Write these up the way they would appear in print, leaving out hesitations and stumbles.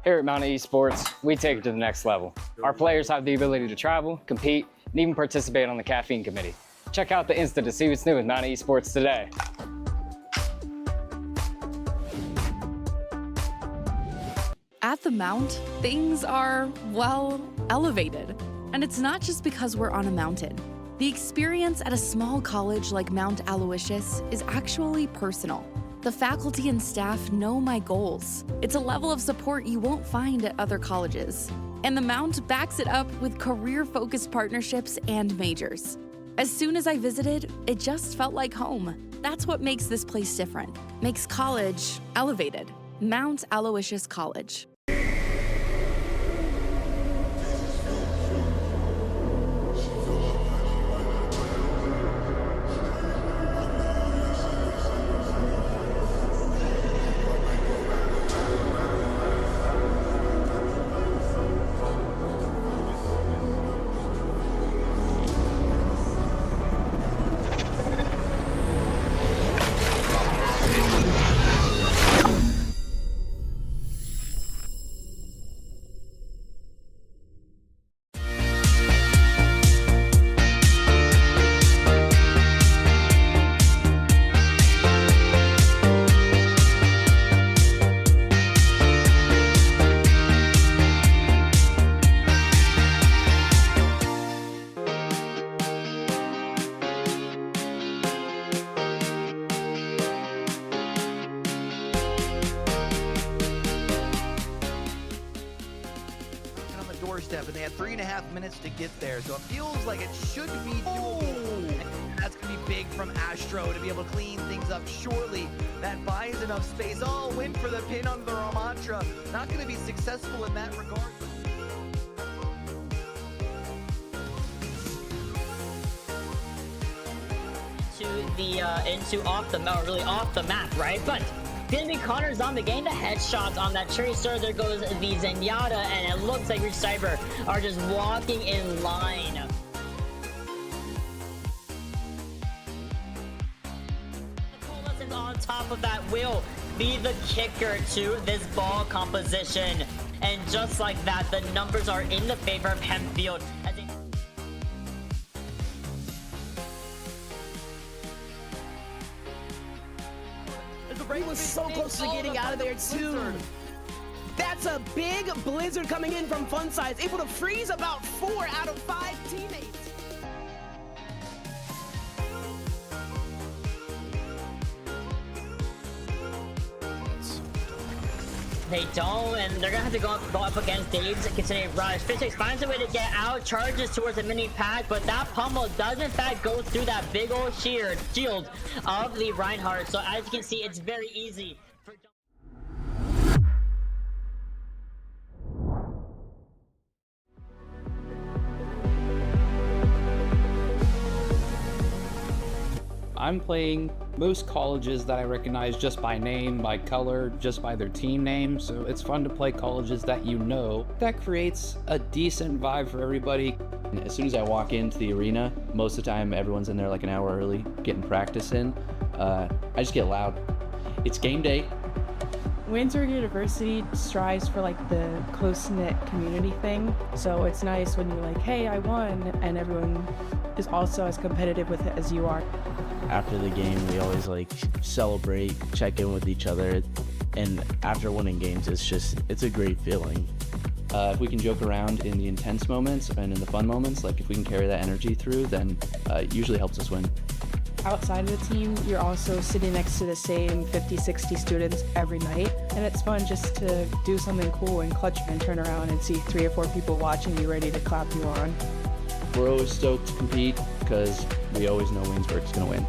Here at Mountain Esports, we take it to the next level. Our players have the ability to travel, compete, and even participate on the caffeine committee. Check out the Insta to see what's new with Mountain Esports today. At the Mount, things are, well, elevated. And it's not just because we're on a mountain. The experience at a small college like Mount Aloysius is actually personal. The faculty and staff know my goals. It's a level of support you won't find at other colleges. And the Mount backs it up with career-focused partnerships and majors. As soon as I visited, it just felt like home. That's what makes this place different. Makes college elevated. Mount Aloysius College. Doorstep, and they had 3.5 minutes to get there, so it feels like it should be doable. That's gonna be big from Astro to be able to clean things up shortly. That buys enough space. Oh, win for the pin on the Ramantra. Not gonna be successful in that regard. Into off the map, right? But Jimmy Connor's on the game, the headshots on that Tracer. There goes the Zenyatta, and it looks like Rich Cyber are just walking in line. Coalescence on top of that will be the kicker to this ball composition. And just like that, the numbers are in the favor of Hempfield. He was so close to getting out of there too. That's a big blizzard coming in from Fun Size, able to freeze about 4 out of 5 teammates. They don't, and they're gonna have to go up against Dave's continued rush. Physics finds a way to get out, charges towards the mini pack, but that pummel does in fact go through that big old shield of the Reinhardt. So as you can see, it's very easy for I'm playing most colleges that I recognize just by name, by color, just by their team name, so it's fun to play colleges that you know. That creates a decent vibe for everybody. As soon as I walk into the arena, most of the time everyone's in there like an hour early, getting practice in. I just get loud. It's game day. Windsor University strives for like the close-knit community thing, so it's nice when you're like, hey, I won, and everyone is also as competitive with it as you are. After the game, we always like celebrate, check in with each other, and after winning games, it's a great feeling. If we can joke around in the intense moments and in the fun moments, like if we can carry that energy through, then it usually helps us win. Outside of the team, you're also sitting next to the same 50, 60 students every night, and it's fun just to do something cool and clutch and turn around and see 3 or 4 people watching you ready to clap you on. We're always stoked to compete because we always know Winsburg's going to win.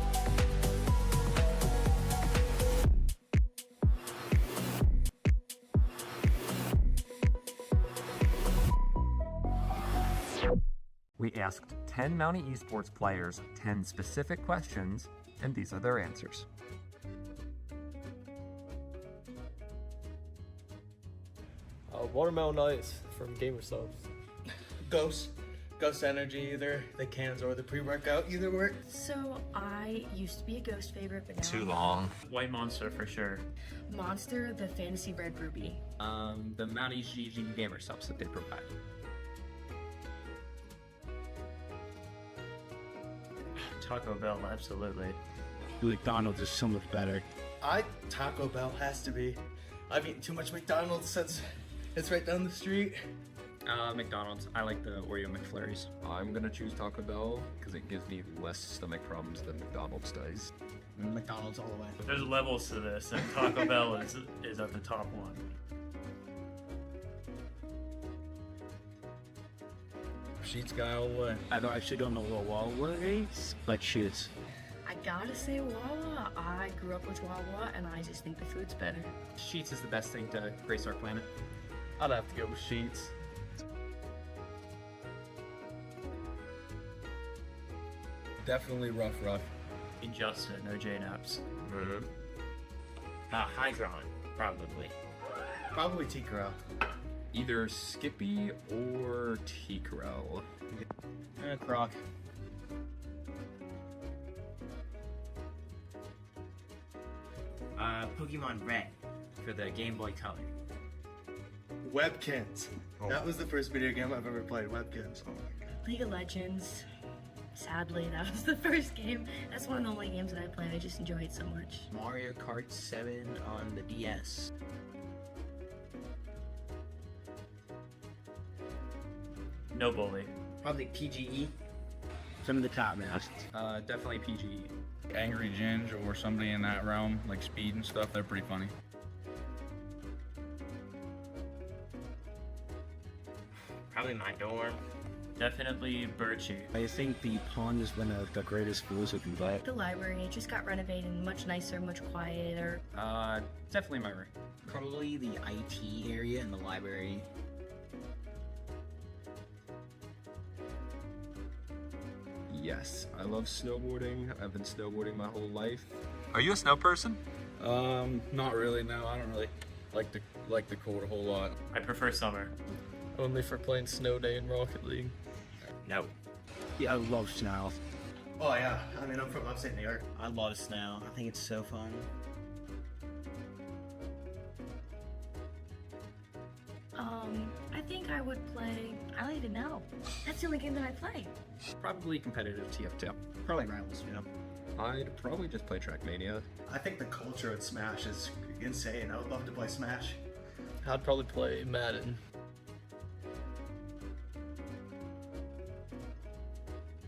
We asked 10 Mountie Esports players 10 specific questions, and these are their answers. Watermelon Ice from Gamer Subs. Ghost Ghost Energy, either the cans or the pre-workout, either work. So I used to be a Ghost favorite, but now Too long. White Monster for sure. Monster, the Fantasy Red Ruby. The Mount EGG gamer subs that they provide. Taco Bell, absolutely. McDonald's is so much better. Taco Bell has to be. I've eaten too much McDonald's since it's right down the street. McDonald's. I like the Oreo McFlurries. I'm gonna choose Taco Bell because it gives me less stomach problems than McDonald's does. McDonald's all the way. There's levels to this, and Taco Bell is at the top one. Sheets guy all the way. I actually don't know what Wawa is, but Sheets. I gotta say Wawa. I grew up with Wawa, and I just think the food's better. Sheets is the best thing to grace our planet. I'd have to go with Sheets. Definitely rough. Injustice, no J-Naps. Hydron, probably. Probably T-Corral. Either Skippy or T-Corral. Croc. Pokemon Red for the Game Boy Color. Webkins. That was the first video game I've ever played, Webkins. League of Legends. Sadly, that was the first game. That's one of the only games that I played. I just enjoy it so much. Mario Kart 7 on the DS. No bully. Probably PGE. Some of the top man. Definitely PGE. Angry Ginge or somebody in that realm, like Speed and stuff, they're pretty funny. Probably my dorm. Definitely Birchie. I think the pond is one of the greatest schools you can buy. The library, it just got renovated and much nicer, much quieter. Definitely my room. Probably the IT area and the library. Yes, I love snowboarding. I've been snowboarding my whole life. Are you a snow person? Not really, no. I don't really like the cold a whole lot. I prefer summer. Only for playing Snow Day in Rocket League. No. Yeah, I love snow. Oh yeah, I mean I'm from upstate New York. I love snow. I think it's so fun. I think I would play. I don't even know. That's the only game that I play. Probably competitive TF2. Probably Rivals, you know. I'd probably just play Trackmania. I think the culture at Smash is insane. I would love to play Smash. I'd probably play Madden.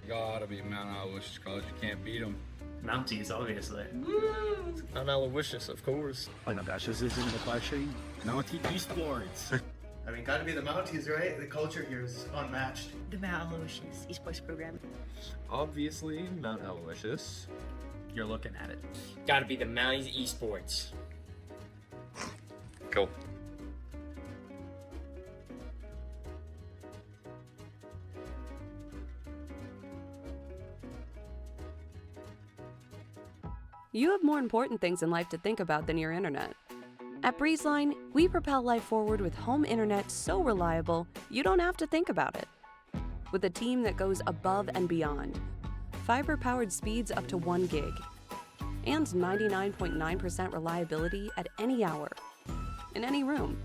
Gotta be Mount Aloysius College. You can't beat them. Mounties, obviously. Mount Aloysius, of course. Oh my gosh, this isn't the question. Mountie esports. I mean, gotta be the Mounties, right? The culture here is unmatched. The Mount Aloysius esports program. Obviously, Mount Aloysius. You're looking at it. Gotta be the Mounties Esports. Cool. You have more important things in life to think about than your internet. At BreezeLine, we propel life forward with home internet so reliable, you don't have to think about it. With a team that goes above and beyond. Fiber-powered speeds up to 1 gig. And 99.9% reliability at any hour. In any room.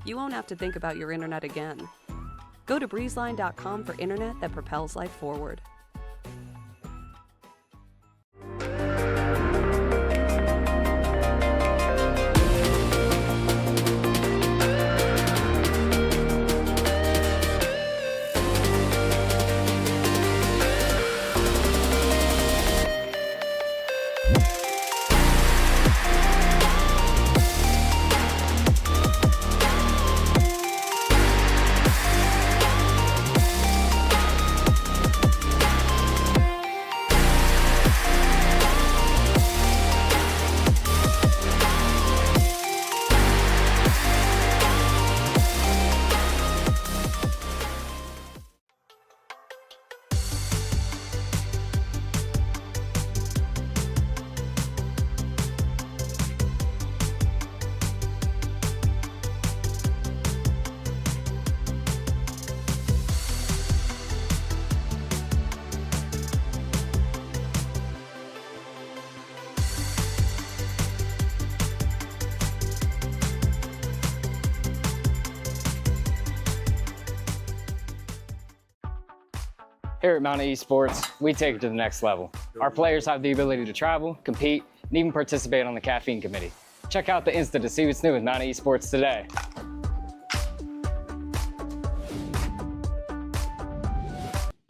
You won't have to think about your internet again. Go to breezeline.com for internet that propels life forward. Here at Mountain Esports, we take it to the next level. Our players have the ability to travel, compete, and even participate on the caffeine committee. Check out the Insta to see what's new with Mountain Esports today.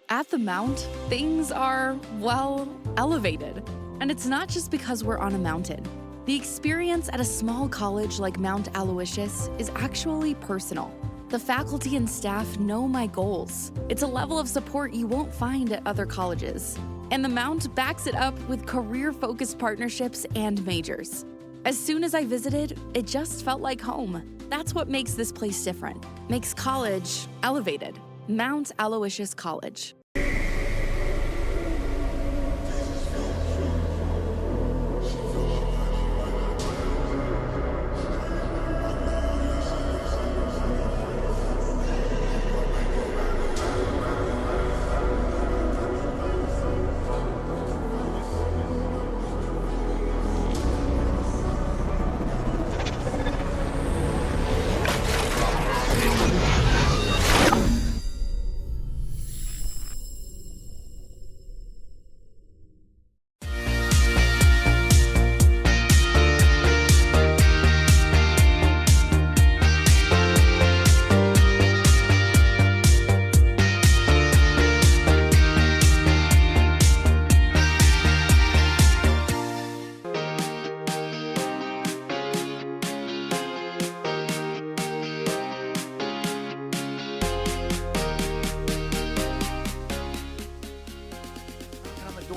At the Mount, things are, well, elevated. And it's not just because we're on a mountain. The experience at a small college like Mount Aloysius is actually personal. The faculty and staff know my goals. It's a level of support you won't find at other colleges. And the Mount backs it up with career-focused partnerships and majors. As soon as I visited, it just felt like home. That's what makes this place different. Makes college elevated. Mount Aloysius College.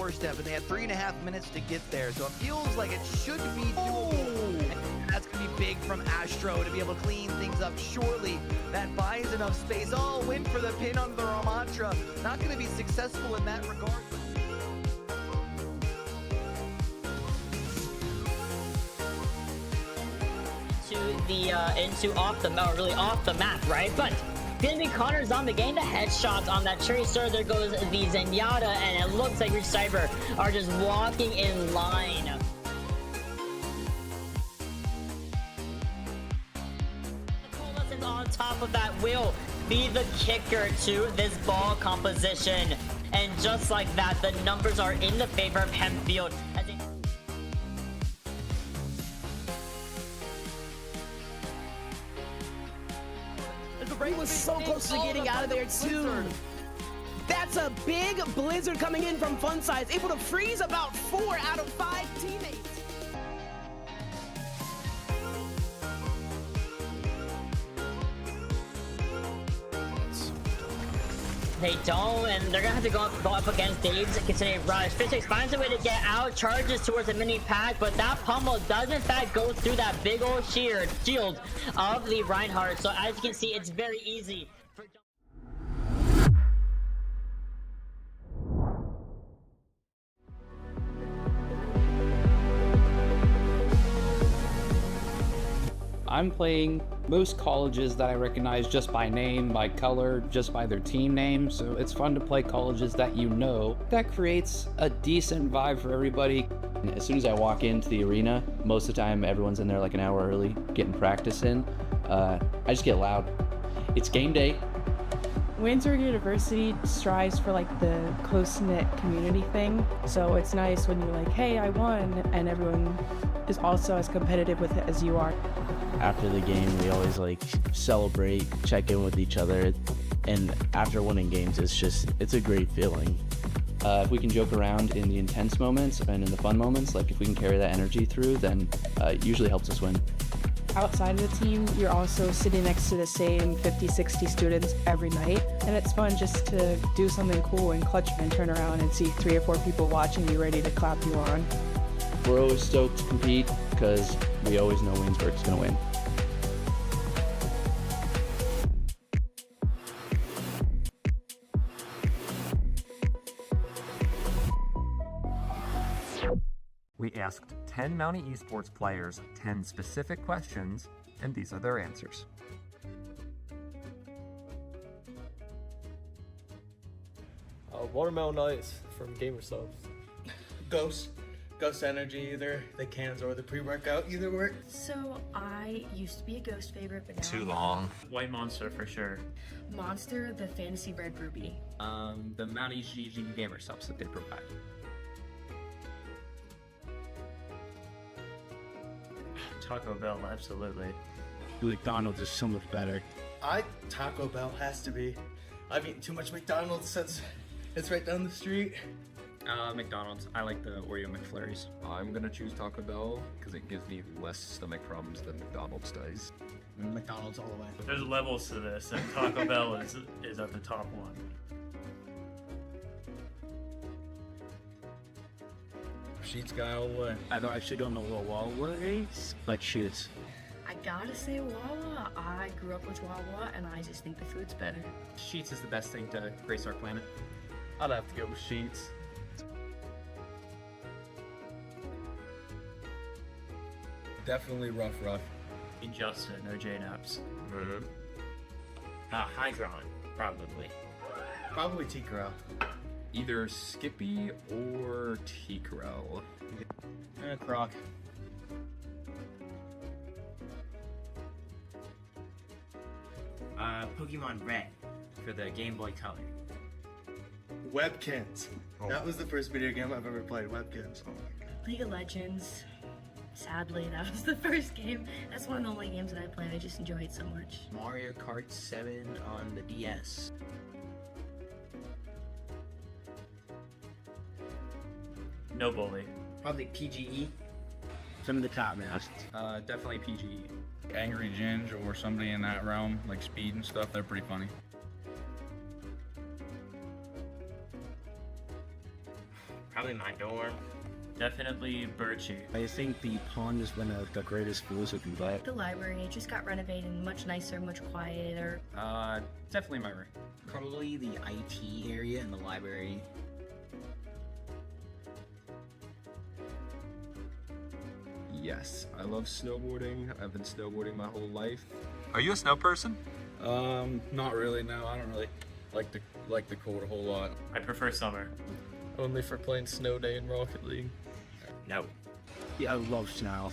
doorstep, and they had 3.5 minutes to get there, so it feels like it should be doable. And that's going to be big from Astro to be able to clean things up shortly. That buys enough space. Oh, win for the pin on the Ramatra. Not going to be successful in that regard. Into off the map, right? But gonna be Connor's on the game, the headshots on that Tracer. There goes the Zenyatta, and it looks like Rich Cyber are just walking in line. Coalescence on top of that will be the kicker to this ball composition, and just like that, the numbers are in the favor of Hempfield. He was so close to getting out of there too. That's a big blizzard coming in from Fun Size, able to freeze about 4 out of 5 teammates. They don't, and they're gonna have to go up against Dave's continued rush. Fish finds a way to get out, charges towards the mini pack, but that pummel does in fact go through that big old shield of the Reinhardt. So as you can see, it's very easy. I'm playing most colleges that I recognize just by name, by color, just by their team name, so it's fun to play colleges that you know. That creates a decent vibe for everybody. As soon as I walk into the arena, most of the time everyone's in there like an hour early, getting practice in. I just get loud. It's game day. Windsor University strives for like the close-knit community thing, so it's nice when you're like, hey, I won, and everyone is also as competitive with it as you are. After the game, we always like celebrate, check in with each other, and after winning games, it's a great feeling. If we can joke around in the intense moments and in the fun moments, like if we can carry that energy through, then it usually helps us win. Outside of the team, you're also sitting next to the same 50-60 students every night, and it's fun just to do something cool and clutch and turn around and see 3 or 4 people watching you ready to clap you on. We're always stoked to compete because we always know Winsburg's going to win. We asked 10 Mountie Esports players 10 specific questions, and these are their answers. Watermelon Ice from Gamer Subs. Ghost Ghost Energy either, the cans or the pre-workout, either work. So I used to be a Ghost favorite, but now Too long. White Monster for sure. Monster, the Fantasy Red Ruby. The Mount EGG gamer subs that they provide. Taco Bell, absolutely. McDonald's is so much better. Taco Bell has to be. I've eaten too much McDonald's since it's right down the street. McDonald's. I like the Oreo McFlurries. I'm gonna choose Taco Bell because it gives me less stomach problems than McDonald's does. McDonald's all the way. There's levels to this, and Taco Bell is at the top one. Sheets guy all the way. I actually don't know what Wawa is, but Sheets. I gotta say Wawa. I grew up with Wawa, and I just think the food's better. Sheets is the best thing to grace our planet. I'd have to go with Sheets. Definitely rough. Justin, no J-Naps. Hydron, probably. Probably T-Crow. Either Skippy or T-Crow. Croc. Pokemon Red for the Game Boy Color. Webkins. That was the first video game I've ever played, Webkins. League of Legends. Sadly, that was the first game. That's one of the only games that I played. I just enjoy it so much. Mario Kart 7 on the DS. No bully. Probably PGE. Some of the top man. Definitely PGE. Angry Ginge or somebody in that realm, like Speed and stuff, they're pretty funny. Probably my dorm. Definitely Birchie. I think the pond is one of the greatest schools you can buy. The library, it just got renovated, much nicer, much quieter. Definitely my room. Probably the IT area in the library. Yes, I love snowboarding. I've been snowboarding my whole life. Are you a snow person? Not really. No, I don't really like the cold a whole lot. I prefer summer. Only for playing Snow Day in Rocket League. No. Yeah, I love snow.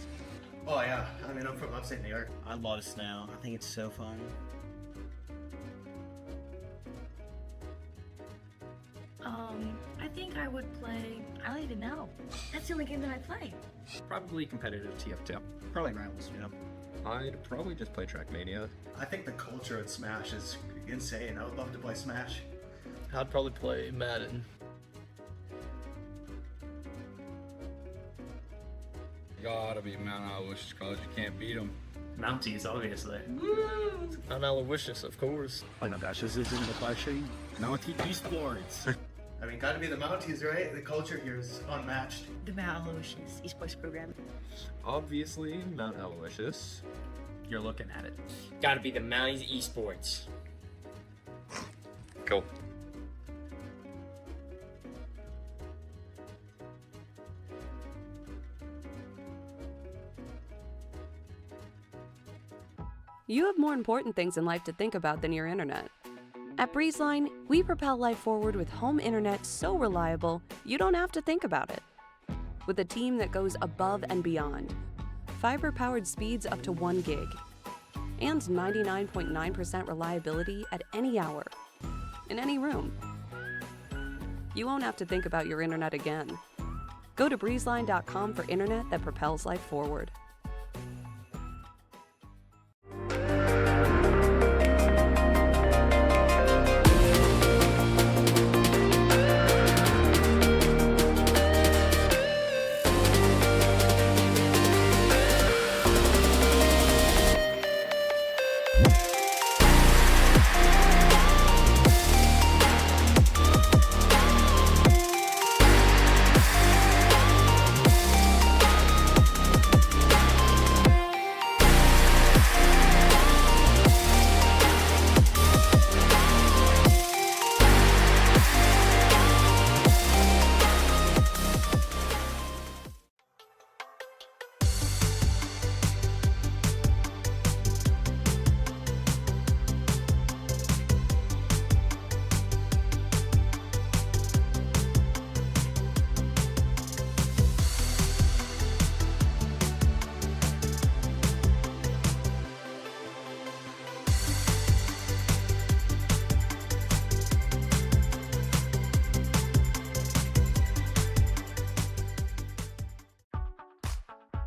Oh yeah, I mean I'm from upstate New York. I love snow. I think it's so fun. I think I would play, I don't even know. That's the only game that I play. Probably competitive TF2. Probably Rivals, you know. I'd probably just play Trackmania. I think the culture at Smash is insane. I would love to play Smash. I'd probably play Madden. Gotta be Mount Aloysius College. You can't beat them. Mounties, obviously. Mount Aloysius, of course. Oh my gosh, this isn't the question. Mountie esports. I mean, gotta be the Mounties, right? The culture here is unmatched. The Mount Aloysius esports program. Obviously, Mount Aloysius. You're looking at it. Gotta be the Mounties esports. Cool. You have more important things in life to think about than your internet. At BreezeLine, we propel life forward with home internet so reliable, you don't have to think about it. With a team that goes above and beyond. Fiber-powered speeds up to 1 gig. And 99.9% reliability at any hour. In any room. You won't have to think about your internet again. Go to breezeline.com for internet that propels life forward.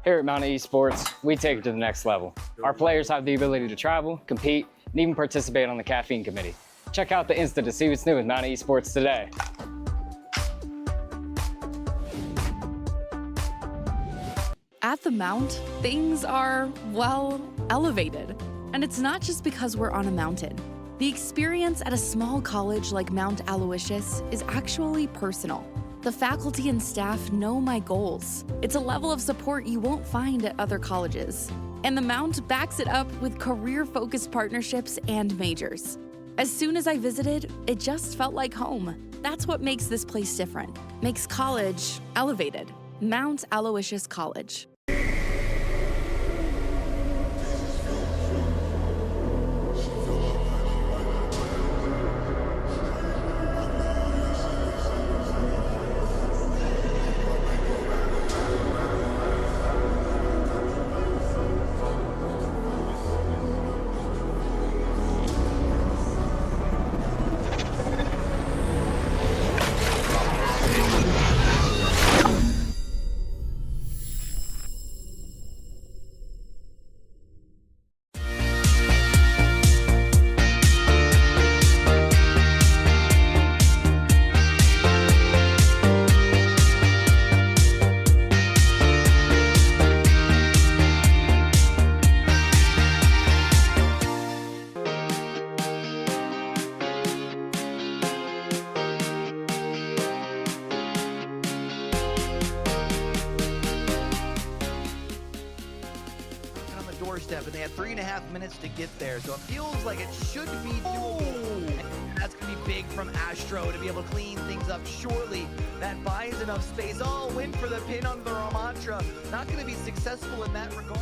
Here at Mountain Esports, we take it to the next level. Our players have the ability to travel, compete, and even participate on the caffeine committee. Check out the Insta to see what's new with Mountain Esports today. At the Mount, things are, well, elevated. And it's not just because we're on a mountain. The experience at a small college like Mount Aloysius is actually personal. The faculty and staff know my goals. It's a level of support you won't find at other colleges. And the Mount backs it up with career-focused partnerships and majors. As soon as I visited, it just felt like home. That's what makes this place different. Makes college elevated. Mount Aloysius College. Doorstep, and they had 3.5 minutes to get there, so it feels like it should be doable. And that's going to be big from Astro to be able to clean things up shortly. That buys enough space. Oh, win for the pin on the Ramatra. Not going to be successful in that regard.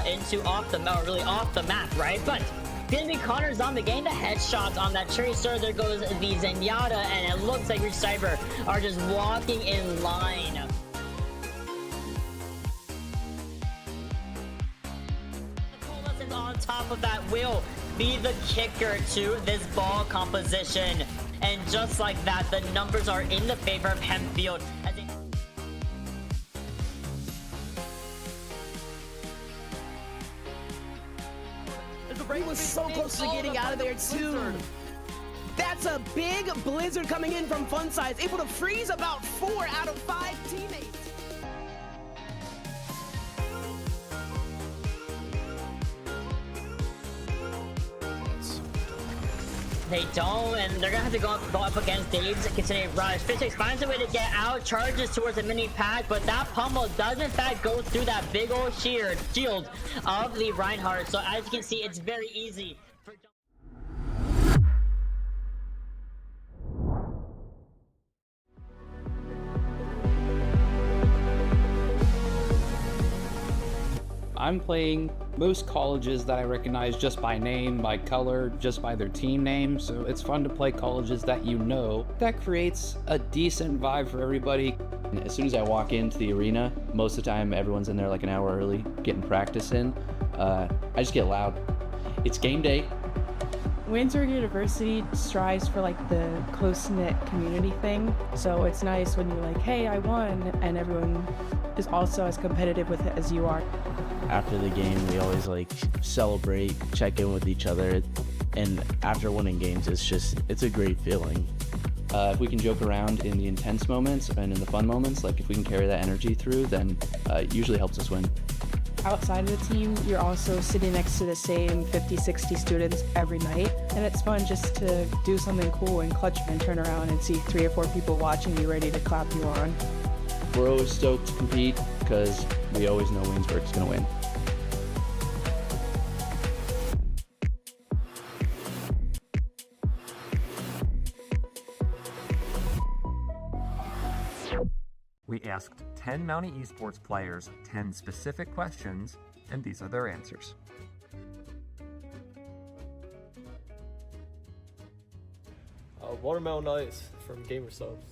Into off the map, really off the map, right? But gonna be Connor Zombie getting the headshots on that Tracer. There goes the Zenyatta, and it looks like Rich Cyber are just walking in line. The Coalescence on top of that will be the kicker to this ball composition. And just like that, the numbers are in the favor of Hempfield. He was so close to getting out of there too. That's a big blizzard coming in from Fun Size, able to freeze about 4 out of 5 teammates. They don't, and they're gonna have to go up against Dave's continuing rush. Physics finds a way to get out, charges towards the mini pack, but that pummel does in fact go through that big old shield of the Reinhardt. So as you can see, it's very easy. I'm playing most colleges that I recognize just by name, by color, just by their team name, so it's fun to play colleges that you know. That creates a decent vibe for everybody. As soon as I walk into the arena, most of the time everyone's in there like an hour early, getting practice in. I just get loud. It's game day. Windsor University strives for like the close-knit community thing, so it's nice when you're like, hey, I won, and everyone is also as competitive with it as you are. After the game, we always like celebrate, check in with each other, and after winning games, it's a great feeling. If we can joke around in the intense moments and in the fun moments, like if we can carry that energy through, then it usually helps us win. Outside of the team, you're also sitting next to the same 50-60 students every night, and it's fun just to do something cool and clutch and turn around and see 3 or 4 people watching you ready to clap you on. We're always stoked to compete because we always know Waynesburg's going to win. We asked 10 Mountie Esports players 10 specific questions, and these are their answers. Watermelon Ice from Gamer Subs.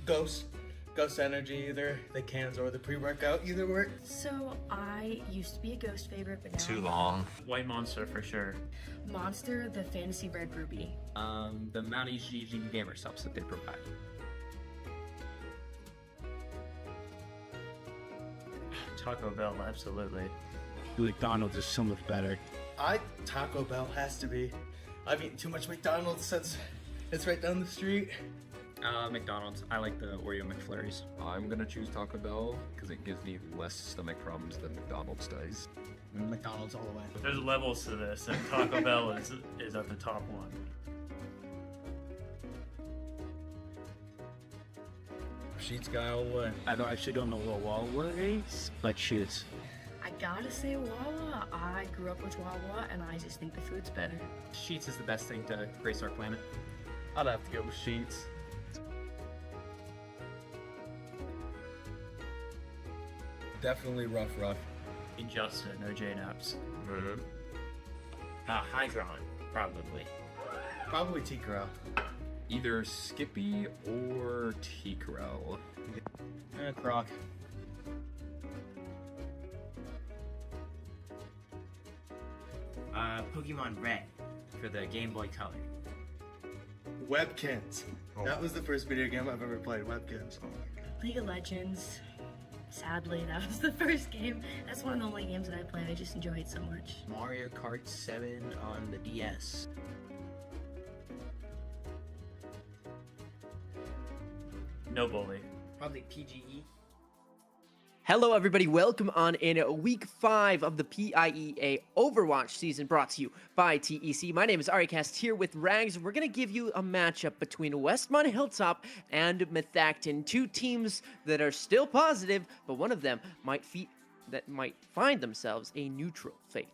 Ghost. Ghost Energy, either the cans or the pre-workout, either work. So I used to be a Ghost favorite, but now Too long. White Monster for sure. Monster, the Fantasy Red Ruby. The Mounties GG gamer subs that they provide. Taco Bell, absolutely. McDonald's is so much better. Taco Bell has to be. I've eaten too much McDonald's since it's right down the street. McDonald's. I like the Oreo McFlurries. I'm gonna choose Taco Bell because it gives me less stomach problems than McDonald's does. McDonald's all the way. There's levels to this, and Taco Bell is at the top one. Sheets guy all the way. I actually don't know what Wawa is, but Sheets. I gotta say Wawa. I grew up with Wawa, and I just think the food's better. Sheets is the best thing to grace our planet. I'd have to go with Sheets. Definitely rough. Injustice, no J-Naps. Hydron, probably. Probably T-Crow. Either Skippy or T-Crow. Croc. Pokemon Red for the Game Boy Color. Webkins. That was the first video game I've ever played, Webkins. League of Legends. Sadly, that was the first game. That's one of the only games that I play. I just enjoy it so much. Mario Kart 7 on the DS. No bully. Probably PGE. Hello everybody, welcome on in week 5 of the PIEA Overwatch season, brought to you by TEC. My name is Aricast, here with Rags. We're going to give you a matchup between Westmont Hilltop and Methacton, two teams that are still positive, but one of them might find themselves a neutral fate.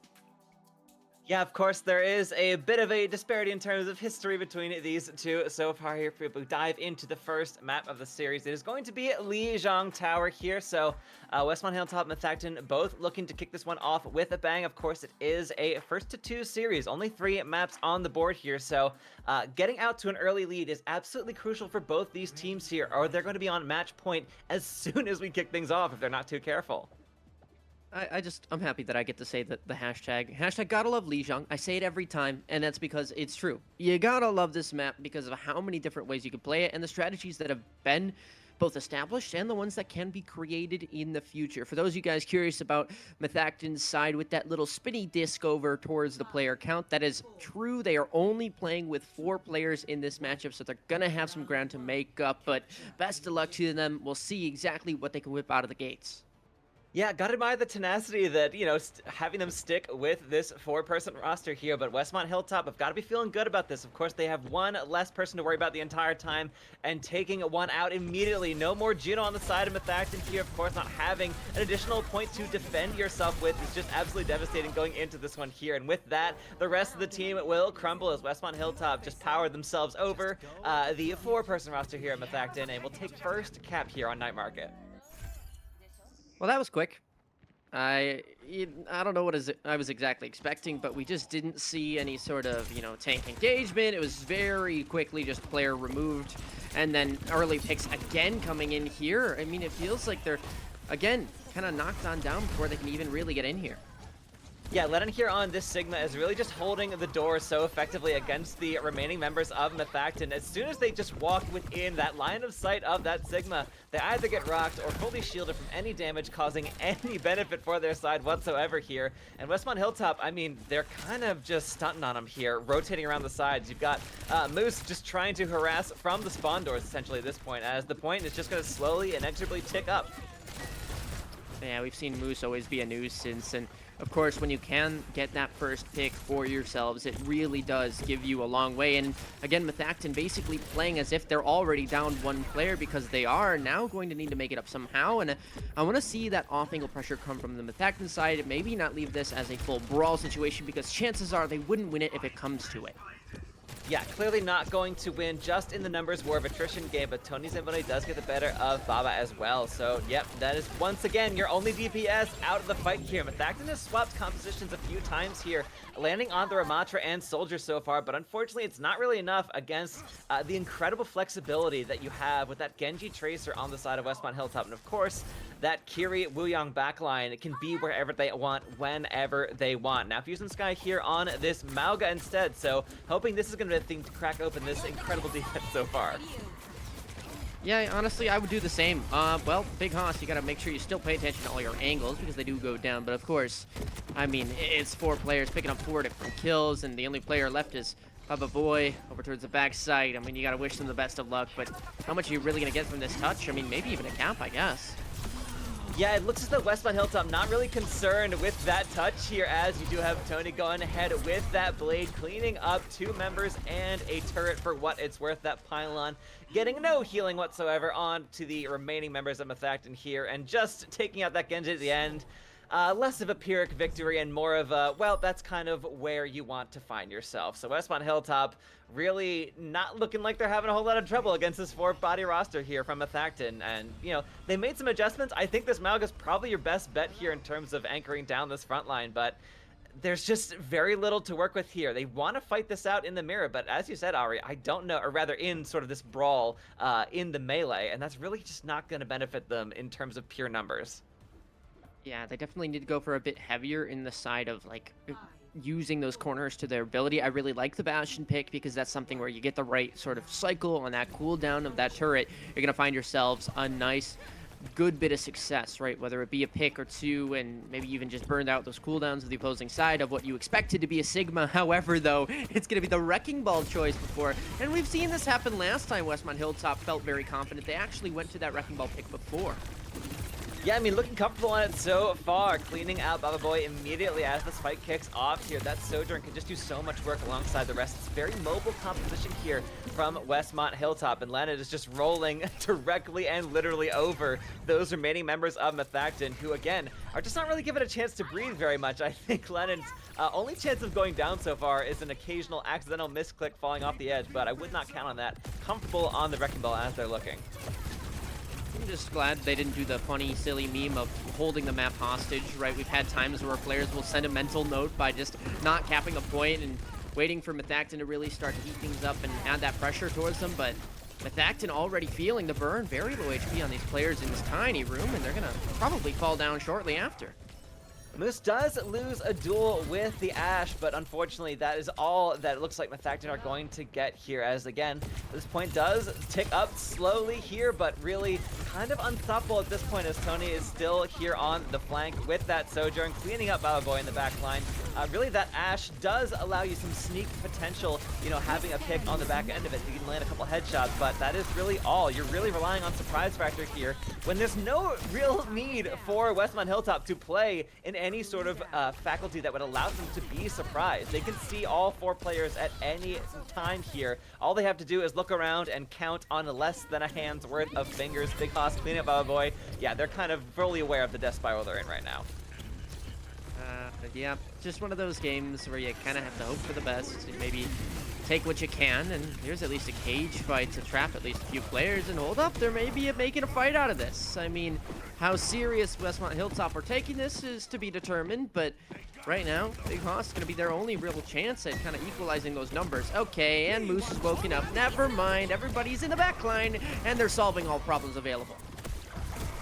Yeah, of course, there is a bit of a disparity in terms of history between these two so far here. If we dive into the first map of the series, it is going to be Lijiang Tower here. So Westmont Hilltop, Methacton, both looking to kick this one off with a bang. Of course, it is a 1-2 series, only 3 maps on the board here. So getting out to an early lead is absolutely crucial for both these teams here, or they're going to be on match point as soon as we kick things off if they're not too careful. I'm happy that I get to say the hashtag gotta love Lijiang. I say it every time, and that's because it's true. You gotta love this map because of how many different ways you can play it and the strategies that have been both established and the ones that can be created in the future. For those of you guys curious about Methacton's side with that little spinny disc over towards the player count, that is true. They are only playing with 4 players in this matchup, so they're gonna have some ground to make up, but best of luck to them. We'll see exactly what they can whip out of the gates. Yeah, gotta admire the tenacity that, you know, having them stick with this 4-person roster here, but Westmont Hilltop have got to be feeling good about this. Of course, they have one less person to worry about the entire time, and taking one out immediately. No more Juno on the side of Methacton here. Of course, not having an additional point to defend yourself with is just absolutely devastating going into this one here, and with that, the rest of the team will crumble as Westmont Hilltop just powered themselves over the 4-person roster here at Methacton, and will take first cap here on Night Market. Well, that was quick. I don't know what I was exactly expecting, but we just didn't see any sort of, tank engagement. It was very quickly just player removed, and then early picks again coming in here. I mean, it feels like they're, again, kind of knocked on down before they can even really get in here. Yeah, Lennon here on this Sigma is really just holding the door so effectively against the remaining members of Methacton. As soon as they just walk within that line of sight of that Sigma, they either get rocked or fully shielded from any damage, causing any benefit for their side whatsoever here. And Westmont Hilltop, I mean, they're kind of just stunting on them here, rotating around the sides. You've got Moose just trying to harass from the spawn doors, essentially, at this point, as the point is just going to slowly, inexorably tick up. Yeah, we've seen Moose always be a nuisance, and of course, when you can get that first pick for yourselves, it really does give you a long way. And again, Methacton basically playing as if they're already down 1 player, because they are now going to need to make it up somehow. And I want to see that off-angle pressure come from the Methacton side. Maybe not leave this as a full brawl situation, because chances are they wouldn't win it if it comes to it. Yeah, clearly not going to win just in the numbers war of attrition game, but Tony's ability does get the better of Baba as well. So, yep, that is once again your only DPS out of the fight here. Methacton has swapped compositions a few times here, landing on the Ramatra and Soldier so far, but unfortunately it's not really enough against the incredible flexibility that you have with that Genji Tracer on the side of Westmont Hilltop. And of course, that Kiri Wuyang backline can be wherever they want, whenever they want. Now, Fusion Sky here on this Mauga instead, so hoping this is going to be the thing to crack open this incredible defense so far. Yeah, honestly, I would do the same. Well, Big Hoss, you gotta make sure you still pay attention to all your angles because they do go down. But of course, I mean, it's 4 players picking up 4 different kills, and the only player left is Baba Boy over towards the backside. I mean, you gotta wish them the best of luck, but how much are you really gonna get from this touch? I mean, maybe even a cap, I guess. Yeah, it looks as though Westmont Hilltop not really concerned with that touch here, as you do have Tony going ahead with that blade, cleaning up 2 members and a turret for what it's worth. That pylon getting no healing whatsoever on to the remaining members of Methacton here, and just taking out that Genji at the end. Less of a Pyrrhic victory and more of a, well, that's kind of where you want to find yourself. So Westmont Hilltop really not looking like they're having a whole lot of trouble against this 4-body roster here from Methacton. And, you know, they made some adjustments. I think this Mauga's probably your best bet here in terms of anchoring down this front line, but there's just very little to work with here. They want to fight this out in the mirror, but as you said, Ari, I don't know, or rather in sort of this brawl in the melee, and that's really just not going to benefit them in terms of pure numbers. Yeah, they definitely need to go for a bit heavier in the side of, like, using those corners to their ability. I really like the Bastion pick because that's something where you get the right sort of cycle on that cooldown of that turret. You're going to find yourselves a nice, good bit of success, right? Whether it be a pick or 2, and maybe even just burned out those cooldowns of the opposing side of what you expected to be a Sigma. However, though, it's going to be the Wrecking Ball choice before. And we've seen this happen last time Westmont Hilltop felt very confident. They actually went to that Wrecking Ball pick before. Yeah, I mean, looking comfortable on it so far. Cleaning out Baba Boy immediately as this fight kicks off here. That Sojourn can just do so much work alongside the rest. It's very mobile composition here from Westmont Hilltop, and Leonard is just rolling directly and literally over those remaining members of Methacton, who, again, are just not really given a chance to breathe very much. I think Leonard's only chance of going down so far is an occasional accidental misclick falling off the edge, but I would not count on that. Comfortable on the Wrecking Ball as they're looking. I'm just glad they didn't do the funny, silly meme of holding the map hostage, right? We've had times where players will send a mental note by just not capping a point and waiting for Methacton to really start to heat things up and add that pressure towards them, but Methacton already feeling the burn, very low HP on these players in this tiny room, and they're gonna probably fall down shortly after. Moose does lose a duel with the Ashe, but unfortunately that is all that it looks like Methacton are going to get here, as again, this point does tick up slowly here, but really kind of unstoppable at this point as Tony is still here on the flank with that Sojourn, cleaning up Baba Boy in the back line. Really, that Ashe does allow you some sneak potential, you know, having a pick on the back end of it. You can land a couple headshots, but that is really all. You're really relying on surprise factor here when there's no real need for Westmont Hilltop to play in any sort of faculty that would allow them to be surprised. They can see all 4 players at any time here. All they have to do is look around and count on less than a hand's worth of fingers. Big Hoss cleaning up Baba Boy. Yeah, they're kind of fully aware of the death spiral they're in right now. Yeah, just one of those games where you kind of have to hope for the best. Maybe take what you can, and here's at least a cage fight to trap at least a few players and hold up. There may be making a fight out of this. I mean, how serious Westmont Hilltop are taking this is to be determined, but right now, Big Hoss is going to be their only real chance at kind of equalizing those numbers. Okay, and Moose is woken up. Never mind, everybody's in the back line, and they're solving all problems available.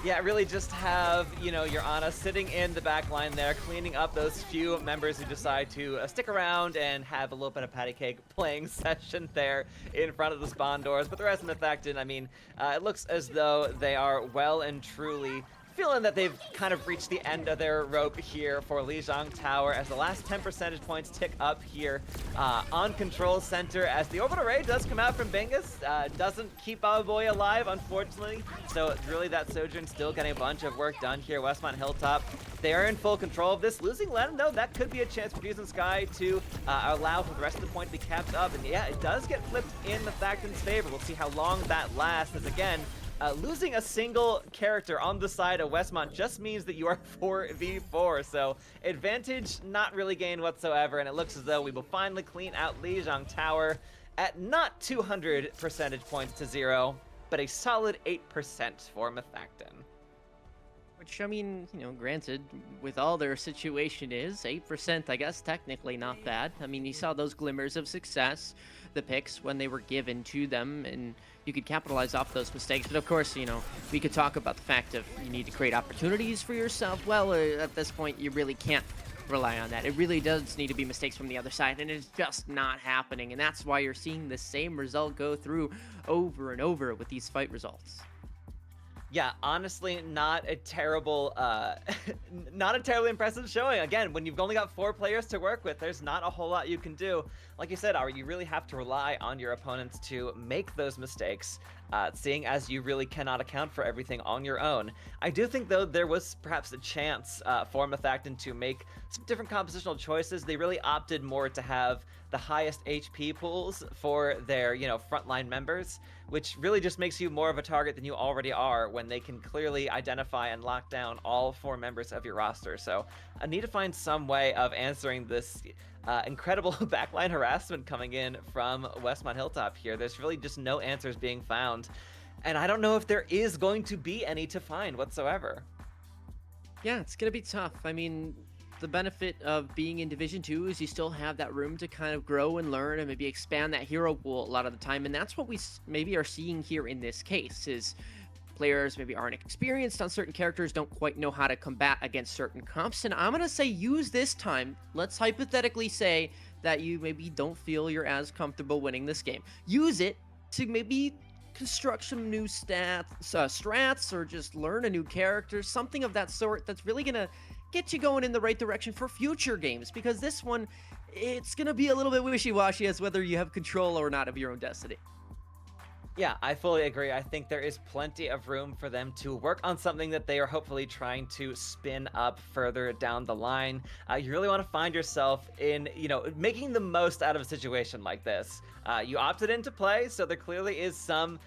Yeah, really just have, you know, your Ana sitting in the back line there, cleaning up those few members who decide to stick around and have a little bit of patty cake playing session there in front of the spawn doors. But the rest of Methacton, I mean, it looks as though they are well and truly feeling that they've kind of reached the end of their rope here for Lijiang Tower as the last 10 percentage points tick up here on Control Center as the Orbital Ray does come out from Bingus. Doesn't keep Baba Boy alive, unfortunately. So really that Sojourn still getting a bunch of work done here. Westmont Hilltop, they are in full control of this. Losing Lennon, though, that could be a chance for Fusion Sky to allow for the rest of the point to be capped up. And yeah, it does get flipped in Methacton's favor. We'll see how long that lasts as, again, losing a single character on the side of Westmont just means that you are 4v4, so advantage not really gained whatsoever, and it looks as though we will finally clean out Lijiang Tower at not 200 percentage points to 0, but a solid 8% for Methacton. Which, I mean, you know, granted, with all their situation is, 8%, I guess, technically not bad. I mean, you saw those glimmers of success, the picks when they were given to them, and you could capitalize off those mistakes. But of course, you know, we could talk about the fact of you need to create opportunities for yourself. Well, at this point, you really can't rely on that. It really does need to be mistakes from the other side, and it's just not happening. And that's why you're seeing the same result go through over and over with these fight results. Yeah, honestly, not a terrible, not a terribly impressive showing. Again, when you've only got 4 players to work with, there's not a whole lot you can do. Like you said, Ari, you really have to rely on your opponents to make those mistakes, seeing as you really cannot account for everything on your own. I do think, though, there was perhaps a chance for Methacton to make some different compositional choices. They really opted more to have the highest HP pools for their, you know, frontline members, which really just makes you more of a target than you already are when they can clearly identify and lock down all 4 members of your roster. So I need to find some way of answering this incredible backline harassment coming in from Westmont Hilltop here. There's really just no answers being found, and I don't know if there is going to be any to find whatsoever. Yeah, it's going to be tough. I mean, the benefit of being in Division 2 is you still have that room to kind of grow and learn and maybe expand that hero pool a lot of the time, and that's what we maybe are seeing here in this case, is players maybe aren't experienced on certain characters, don't quite know how to combat against certain comps, and I'm going to say use this time. Let's hypothetically say that you maybe don't feel you're as comfortable winning this game. Use it to maybe construct some new strats, or just learn a new character, something of that sort that's really going to get you going in the right direction for future games, because this one, it's going to be a little bit wishy-washy as whether you have control or not of your own destiny. Yeah, I fully agree. I think there is plenty of room for them to work on something that they are hopefully trying to spin up further down the line. You really want to find yourself in, you know, making the most out of a situation like this. You opted into play, so there clearly is some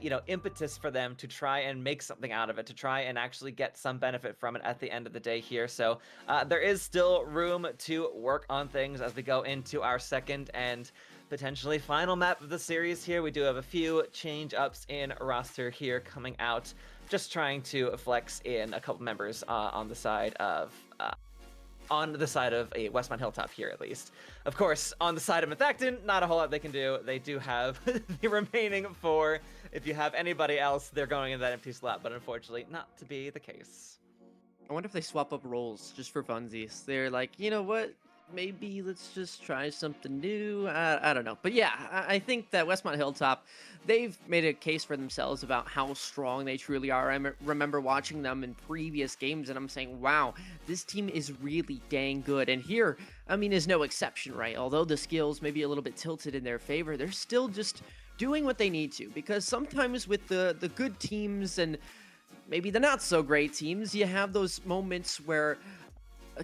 you know, impetus for them to try and make something out of it, to try and actually get some benefit from it at the end of the day here. So there is still room to work on things as we go into our second and potentially final map of the series here. We do have a few change ups in roster here coming out, just trying to flex in a couple members on the side of a Westmont Hilltop here, at least. Of course, on the side of Methacton, not a whole lot they can do. They do have the remaining 4. If you have anybody else, they're going in that empty slot, but unfortunately, not to be the case. I wonder if they swap up roles just for funsies. They're like, you know what? Maybe let's just try something new. I don't know. But yeah, I think that Westmont Hilltop, they've made a case for themselves about how strong they truly are. I remember watching them in previous games, and I'm saying, wow, this team is really dang good. And here, I mean, is no exception, right? Although the skills may be a little bit tilted in their favor, they're still just doing what they need to. Because sometimes with the good teams and maybe the not so great teams, you have those moments where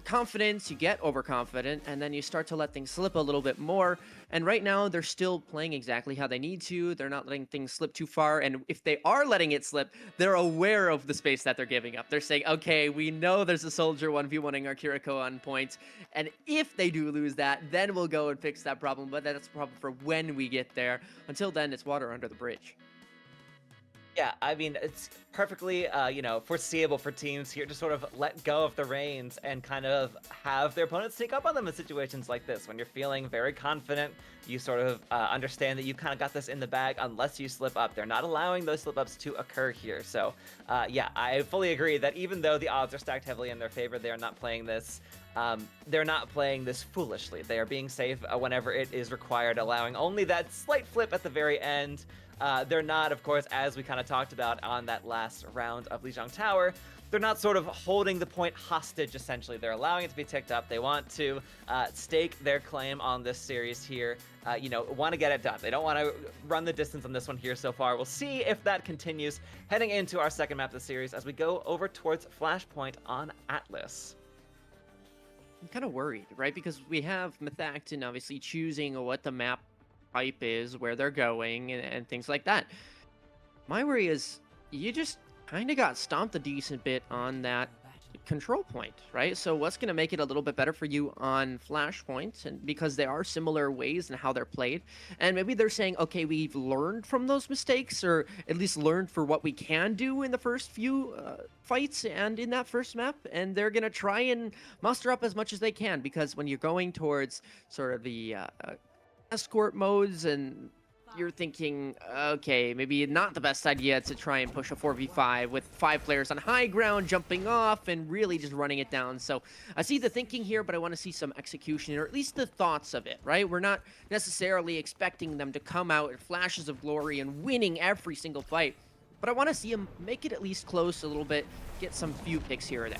confidence, you get overconfident, and then you start to let things slip a little bit more. And right now, they're still playing exactly how they need to. They're not letting things slip too far. And if they are letting it slip, they're aware of the space that they're giving up. They're saying, okay, we know there's a soldier 1v1ing our Kiriko on point. And if they do lose that, then we'll go and fix that problem. But that's a problem for when we get there. Until then, it's water under the bridge. Yeah, I mean, it's perfectly, you know, foreseeable for teams here to sort of let go of the reins and kind of have their opponents sneak up on them in situations like this. When you're feeling very confident, you sort of understand that you kind of got this in the bag unless you slip up. They're not allowing those slip-ups to occur here. So, yeah, I fully agree that even though the odds are stacked heavily in their favor, they are not playing this. They're not playing this foolishly. They are being safe whenever it is required, allowing only that slight flip at the very end. They're not, of course, as we kind of talked about on that last round of Lijiang Tower, they're not sort of holding the point hostage, essentially. They're allowing it to be ticked up. They want to stake their claim on this series here, you know, want to get it done. They don't want to run the distance on this one here so far. We'll see if that continues heading into our second map of the series as we go over towards Flashpoint on Atlas. I'm kind of worried, right? Because we have Methacton obviously choosing what the map type is, where they're going, and things like that. My worry is you just kind of got stomped a decent bit on that control point, right? So what's going to make it a little bit better for you on Flashpoint, and because there are similar ways in how they're played, and maybe they're saying, okay, we've learned from those mistakes, or at least learned for what we can do in the first few fights and in that first map, and they're going to try and muster up as much as they can, because when you're going towards sort of the escort modes, and you're thinking, okay, maybe not the best idea to try and push a 4v5 with 5 players on high ground jumping off and really just running it down. So I see the thinking here, but I want to see some execution, or at least the thoughts of it, right? We're not necessarily expecting them to come out in flashes of glory and winning every single fight, but I want to see them make it at least close a little bit, get some few picks here or there.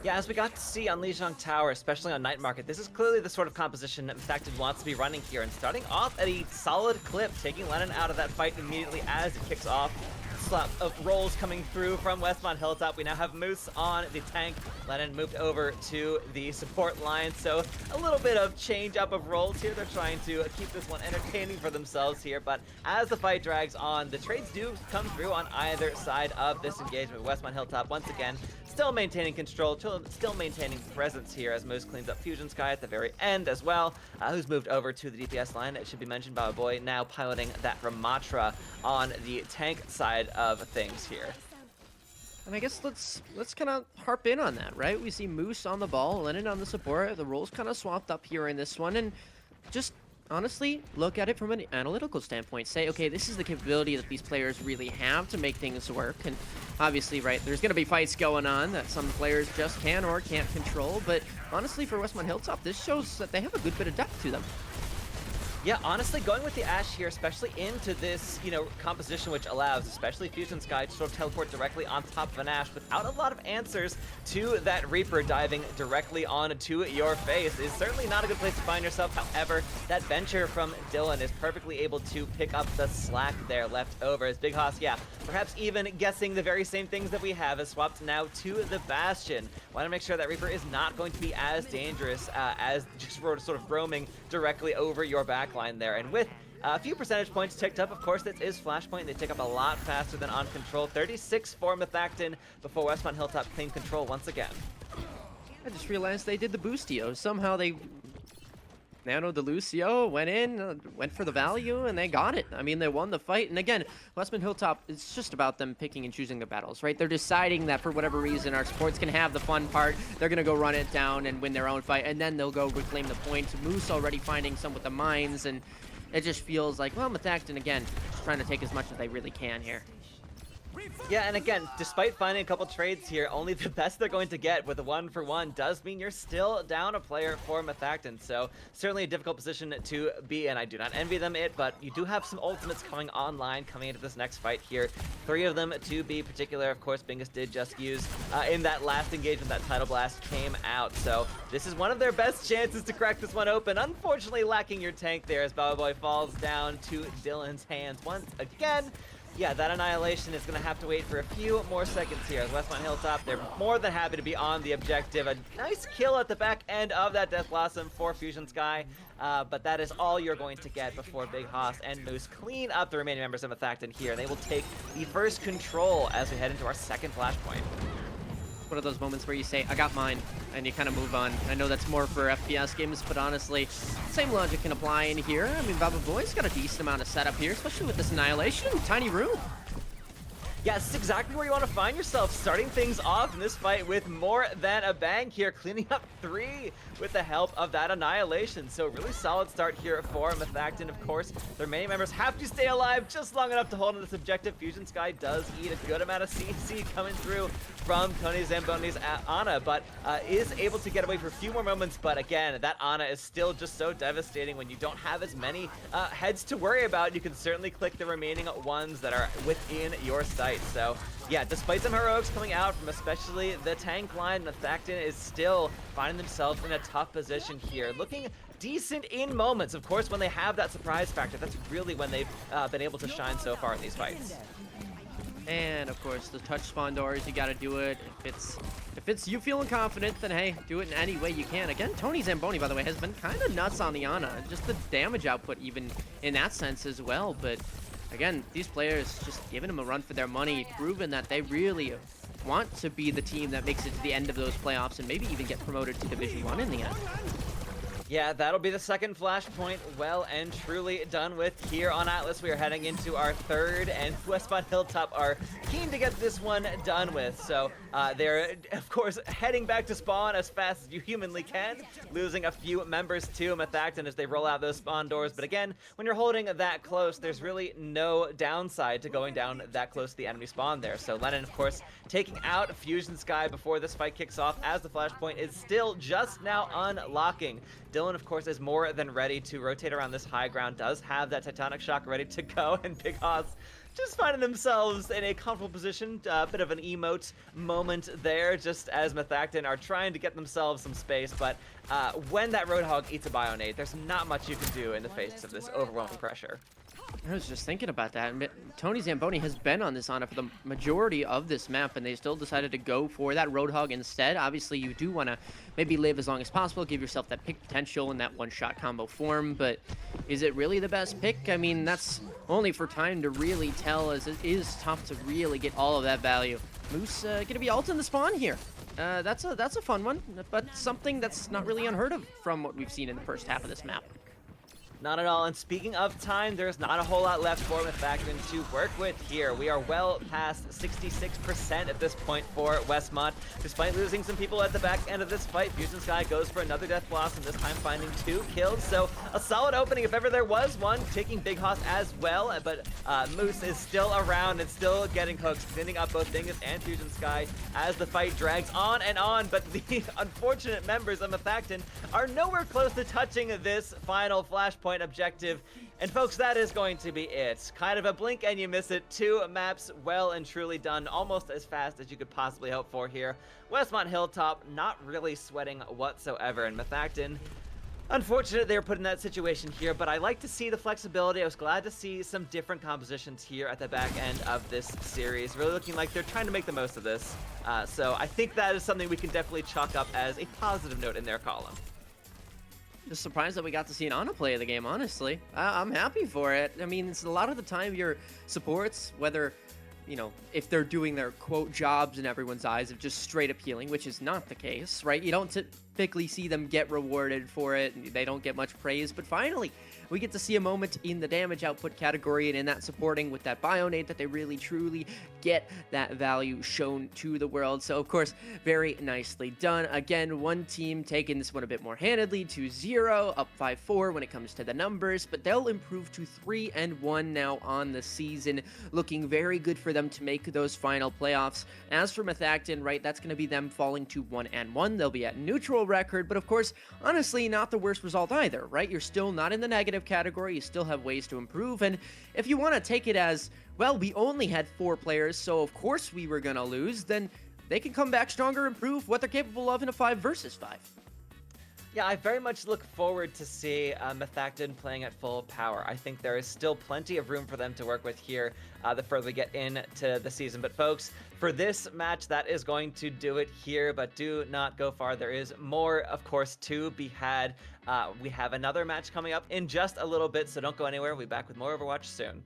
Yeah, as we got to see on Lijiang Tower, especially on Night Market, this is clearly the sort of composition that Methacton wants to be running here, and starting off at a solid clip, taking Lennon out of that fight immediately as it kicks off. Slap of rolls coming through from Westmont Hilltop. We now have Moose on the tank. Lennon moved over to the support line, so a little bit of change up of roles here. They're trying to keep this one entertaining for themselves here, but as the fight drags on, the trades do come through on either side of this engagement. Westmont Hilltop, once again, still maintaining control, still maintaining presence here as Moose cleans up Fusion Sky at the very end as well, who's moved over to the DPS line. It should be mentioned by Boy now piloting that Ramatra on the tank side of things here. And I guess let's kind of harp in on that, right? We see Moose on the ball, Lennon on the support. The roles kind of swapped up here in this one, and just honestly look at it from an analytical standpoint. Say, okay, this is the capability that these players really have to make things work. And obviously, right, there's going to be fights going on that some players just can or can't control. But honestly, for Westmont Hilltop, this shows that they have a good bit of depth to them. Yeah, honestly, going with the Ashe here, especially into this, composition which allows, especially Fusion Sky, to sort of teleport directly on top of an Ashe without a lot of answers to that Reaper diving directly onto your face is certainly not a good place to find yourself. However, that venture from Dylan is perfectly able to pick up the slack there left over as Big Hoss, yeah, perhaps even guessing the very same things that we have, is swapped now to the Bastion. Want to make sure that Reaper is not going to be as dangerous as just sort of roaming directly over your back line there. And with a few percentage points ticked up, of course, this is Flashpoint. They tick up a lot faster than on Control. 36 for Methacton before Westmont Hilltop claimed Control once again. I just realized they did the boostio. Somehow they nanoed the Lucio, went in, went for the value, and they got it. I mean, they won the fight. And again, Westmont Hilltop, it's just about them picking and choosing their battles, right? They're deciding that for whatever reason, our supports can have the fun part. They're going to go run it down and win their own fight, and then they'll go reclaim the points. Moose already finding some with the mines, and it just feels like, well, Methacton, again, just trying to take as much as they really can here. Yeah, and again, despite finding a couple trades here, only the best they're going to get with a 1-for-1 does mean you're still down a player for Methacton. So certainly a difficult position to be in. I do not envy them it, but you do have some ultimates coming online coming into this next fight here. 3 of them to be particular. Of course, Bingus did just use in that last engagement that Tidal Blast came out. So this is one of their best chances to crack this one open. Unfortunately, lacking your tank there as Boy falls down to Dylan's hands once again. Yeah, that Annihilation is going to have to wait for a few more seconds here. As Westmont Hilltop, they're more than happy to be on the objective. A nice kill at the back end of that Death Blossom for Fusion Sky, but that is all you're going to get before Big Hoss and Moose clean up the remaining members of Methacton here. And they will take the first control as we head into our second Flashpoint. One of those moments where you say, I got mine, and you kind of move on. I know that's more for FPS games, but honestly, same logic can apply in here. I mean, Baba Boy's got a decent amount of setup here, especially with this Annihilation. Tiny room. Yeah, this is exactly where you want to find yourself, starting things off in this fight with more than a bang here, cleaning up 3 with the help of that Annihilation. So really solid start here for Methacton. Of course, their remaining members have to stay alive just long enough to hold on this objective. Fusion Sky does eat a good amount of CC coming through from Tony Zamboni's Ana, but is able to get away for a few more moments. But again, that Ana is still just so devastating when you don't have as many heads to worry about. You can certainly click the remaining ones that are within your sight. So yeah, despite some heroics coming out from especially the tank line, Methacton is still finding themselves in a tough position here, looking decent in moments. Of course, when they have that surprise factor, that's really when they've been able to shine so far in these fights. And of course, the touch spawn doors, you gotta do it. If it's you feeling confident, then hey, do it in any way you can. Again, Tony Zamboni, by the way, has been kind of nuts on the Ana. Just the damage output even in that sense as well. But again, these players just giving them a run for their money, proving that they really want to be the team that makes it to the end of those playoffs and maybe even get promoted to Division 1 in the end. Yeah, that'll be the second flashpoint well and truly done with here on Atlas. We are heading into our third, and Westmont Hilltop are keen to get this one done with. So they're, of course, heading back to spawn as fast as you humanly can, losing a few members to Methacton as they roll out those spawn doors. But again, when you're holding that close, there's really no downside to going down that close to the enemy spawn there. So Lennon, of course, taking out Fusion Sky before this fight kicks off as the flashpoint is still just now unlocking. Dylan, of course, is more than ready to rotate around this high ground, does have that Titanic Shock ready to go, and Big Hoss just finding themselves in a comfortable position. A bit of an emote moment there, just as Methacton are trying to get themselves some space, but when that Roadhog eats a Bionade, there's not much you can do in the face of this overwhelming pressure. I was just thinking about that. Tony Zamboni has been on this Ana for the majority of this map, and they still decided to go for that Roadhog instead. Obviously, you do want to maybe live as long as possible, give yourself that pick potential in that one-shot combo form, but is it really the best pick? I mean, that's only for time to really tell, as it is tough to really get all of that value. Moose gonna be ulting the spawn here. That's a fun one, but something that's not really unheard of from what we've seen in the first half of this map. Not at all, and speaking of time, there's not a whole lot left for Methacton to work with here. We are well past 66% at this point for Westmont. Despite losing some people at the back end of this fight, Fusion Sky goes for another death blossom, this time finding 2 kills. So a solid opening if ever there was one, taking Big Hoss as well, but Moose is still around and still getting hooks, cleaning up both Dingus and Fusion Sky as the fight drags on and on, but the unfortunate members of Methacton are nowhere close to touching this final flashpoint objective. And folks, that is going to be it. Kind of a blink and you miss it. 2 maps well and truly done, almost as fast as you could possibly hope for here. Westmont Hilltop not really sweating whatsoever, and Methacton, unfortunate they were put in that situation here, but I like to see the flexibility. I was glad to see some different compositions here at the back end of this series. Really looking like they're trying to make the most of this. So I think that is something we can definitely chalk up as a positive note in their column. Just surprised that we got to see an Ana play of the game, honestly. I'm happy for it. I mean, it's a lot of the time your supports, whether, you know, if they're doing their, quote, jobs in everyone's eyes of just straight up healing, which is not the case, right? You don't typically see them get rewarded for it, and they don't get much praise, but finally, we get to see a moment in the damage output category and in that supporting with that Bionade that they really truly get that value shown to the world. So of course, very nicely done. Again, one team taking this one a bit more handedly, 2-0, up 5-4 when it comes to the numbers, but they'll improve to 3-1 now on the season, looking very good for them to make those final playoffs. As for Methacton, right, that's going to be them falling to 1-1. They'll be at neutral record, but of course, honestly, not the worst result either, right? You're still not in the negative category, you still have ways to improve, and if you want to take it as, well, we only had 4 players, so of course we were gonna lose, then they can come back stronger and prove what they're capable of in a 5 versus 5. Yeah, I very much look forward to see Methacton playing at full power. I think there is still plenty of room for them to work with here the further we get into the season. But folks, for this match, that is going to do it here, but do not go far. There is more, of course, to be had. We have another match coming up in just a little bit, so don't go anywhere. We'll be back with more Overwatch soon.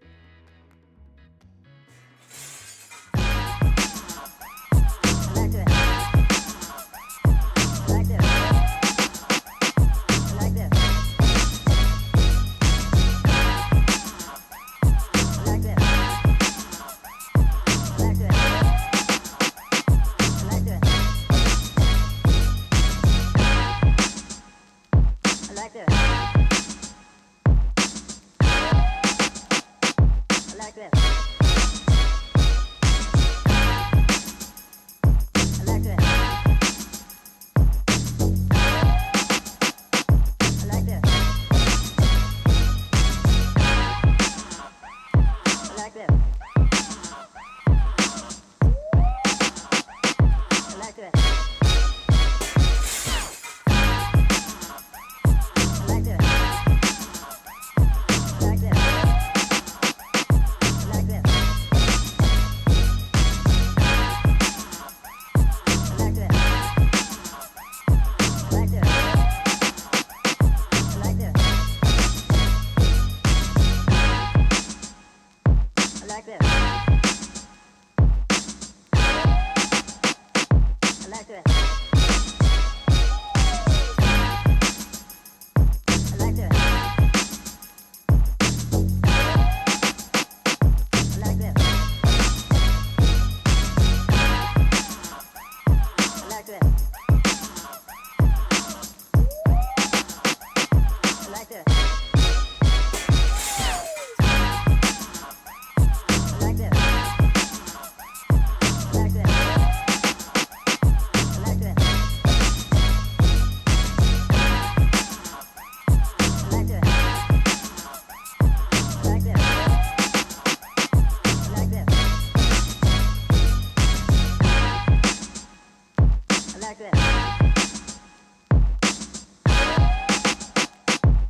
like this.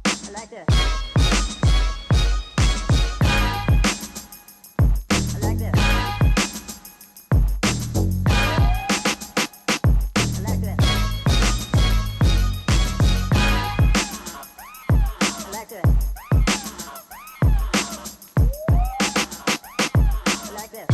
I like this. I like this. I like this. I like this. I like this.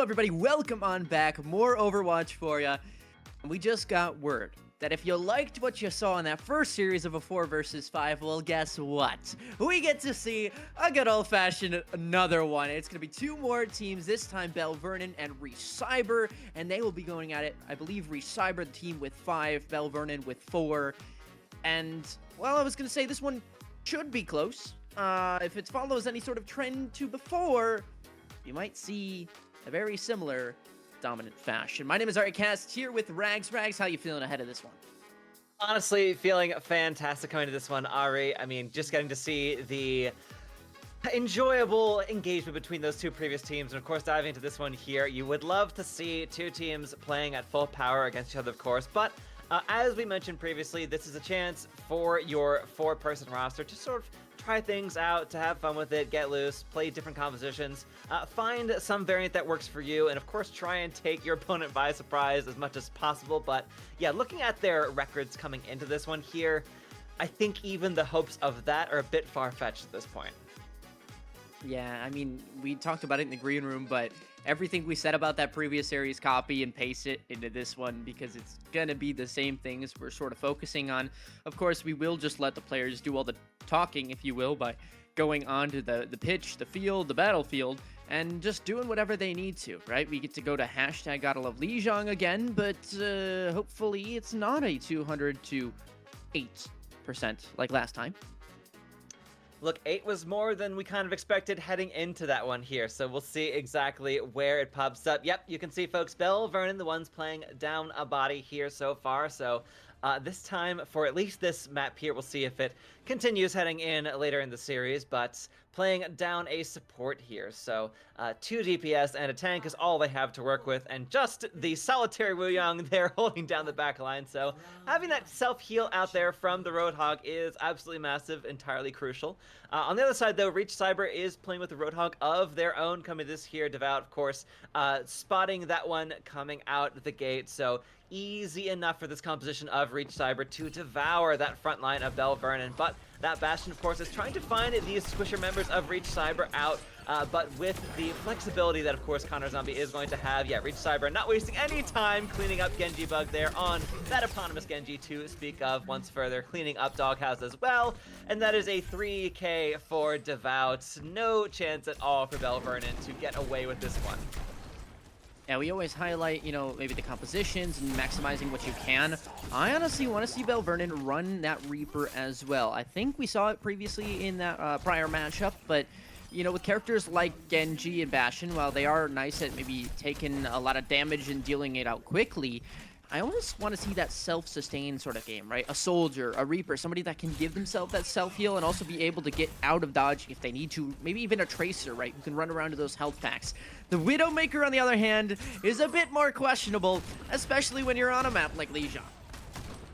everybody, welcome on back. More Overwatch for ya. We just got word that if you liked what you saw in that first series of a 4 versus 5, well, guess what? We get to see a good old-fashioned another one. It's going to be 2 more teams, this time Belle, Vernon, and Recyber, and they will be going at it. I believe Recyber, the team with 5, Belle, Vernon with 4, and, well, I was going to say this one should be close. If it follows any sort of trend to before, you might see a very similar dominant fashion. My name is ArtCast, here with Rags. Rags, how you feeling ahead of this one? Honestly, feeling fantastic coming to this one, Ari. I mean, just getting to see the enjoyable engagement between those 2 previous teams, and of course diving into this one here, you would love to see 2 teams playing at full power against each other, of course, but as we mentioned previously, this is a chance for your 4-person roster to sort of try things out, to have fun with it, get loose, play different compositions, find some variant that works for you, and of course try and take your opponent by surprise as much as possible. But yeah, looking at their records coming into this one here, I think even the hopes of that are a bit far-fetched at this point. Yeah, I mean, we talked about it in the green room, but everything we said about that previous series, copy and paste it into this one because it's gonna be the same things we're sort of focusing on. Of course, we will just let the players do all the talking, if you will, by going onto the pitch, the field, the battlefield, and just doing whatever they need to, right? We get to go to hashtag gotta love Lijiang again, but hopefully it's not a 200 to 8% like last time. Look, 8 was more than we kind of expected heading into that one here, so we'll see exactly where it pops up. Yep, you can see, folks, Belle, Vernon, the ones playing down a body here so far, so this time, for at least this map here, we'll see if it continues heading in later in the series, but playing down a support here. So 2 DPS and a tank is all they have to work with, and just the solitary Wu Yang there holding down the back line. So having that self-heal out there from the Roadhog is absolutely massive, entirely crucial. On the other side, though, Reach Cyber is playing with the Roadhog of their own coming this here. Devout, of course, spotting that one coming out the gate. So easy enough for this composition of Reach Cyber to devour that front line of Belle, Vernon, but that Bastion, of course, is trying to find these squisher members of Reach Cyber out, but with the flexibility that, of course, Connor Zombie is going to have. Yeah, Reach Cyber not wasting any time cleaning up Genji Bug there on that eponymous Genji to speak of, once further cleaning up Doghouse as well, and that is a 3K for Devout. No chance at all for Belle, Vernon to get away with this one. Yeah, we always highlight, you know, maybe the compositions and maximizing what you can. I honestly want to see Belle, Vernon run that Reaper as well. I think we saw it previously in that prior matchup, but, you know, with characters like Genji and Bastion, while they are nice at maybe taking a lot of damage and dealing it out quickly, I almost want to see that self-sustained sort of game, right? A soldier, a Reaper, somebody that can give themselves that self-heal and also be able to get out of dodge if they need to. Maybe even a Tracer, right? Who can run around to those health packs. The Widowmaker, on the other hand, is a bit more questionable, especially when you're on a map like Lijiang.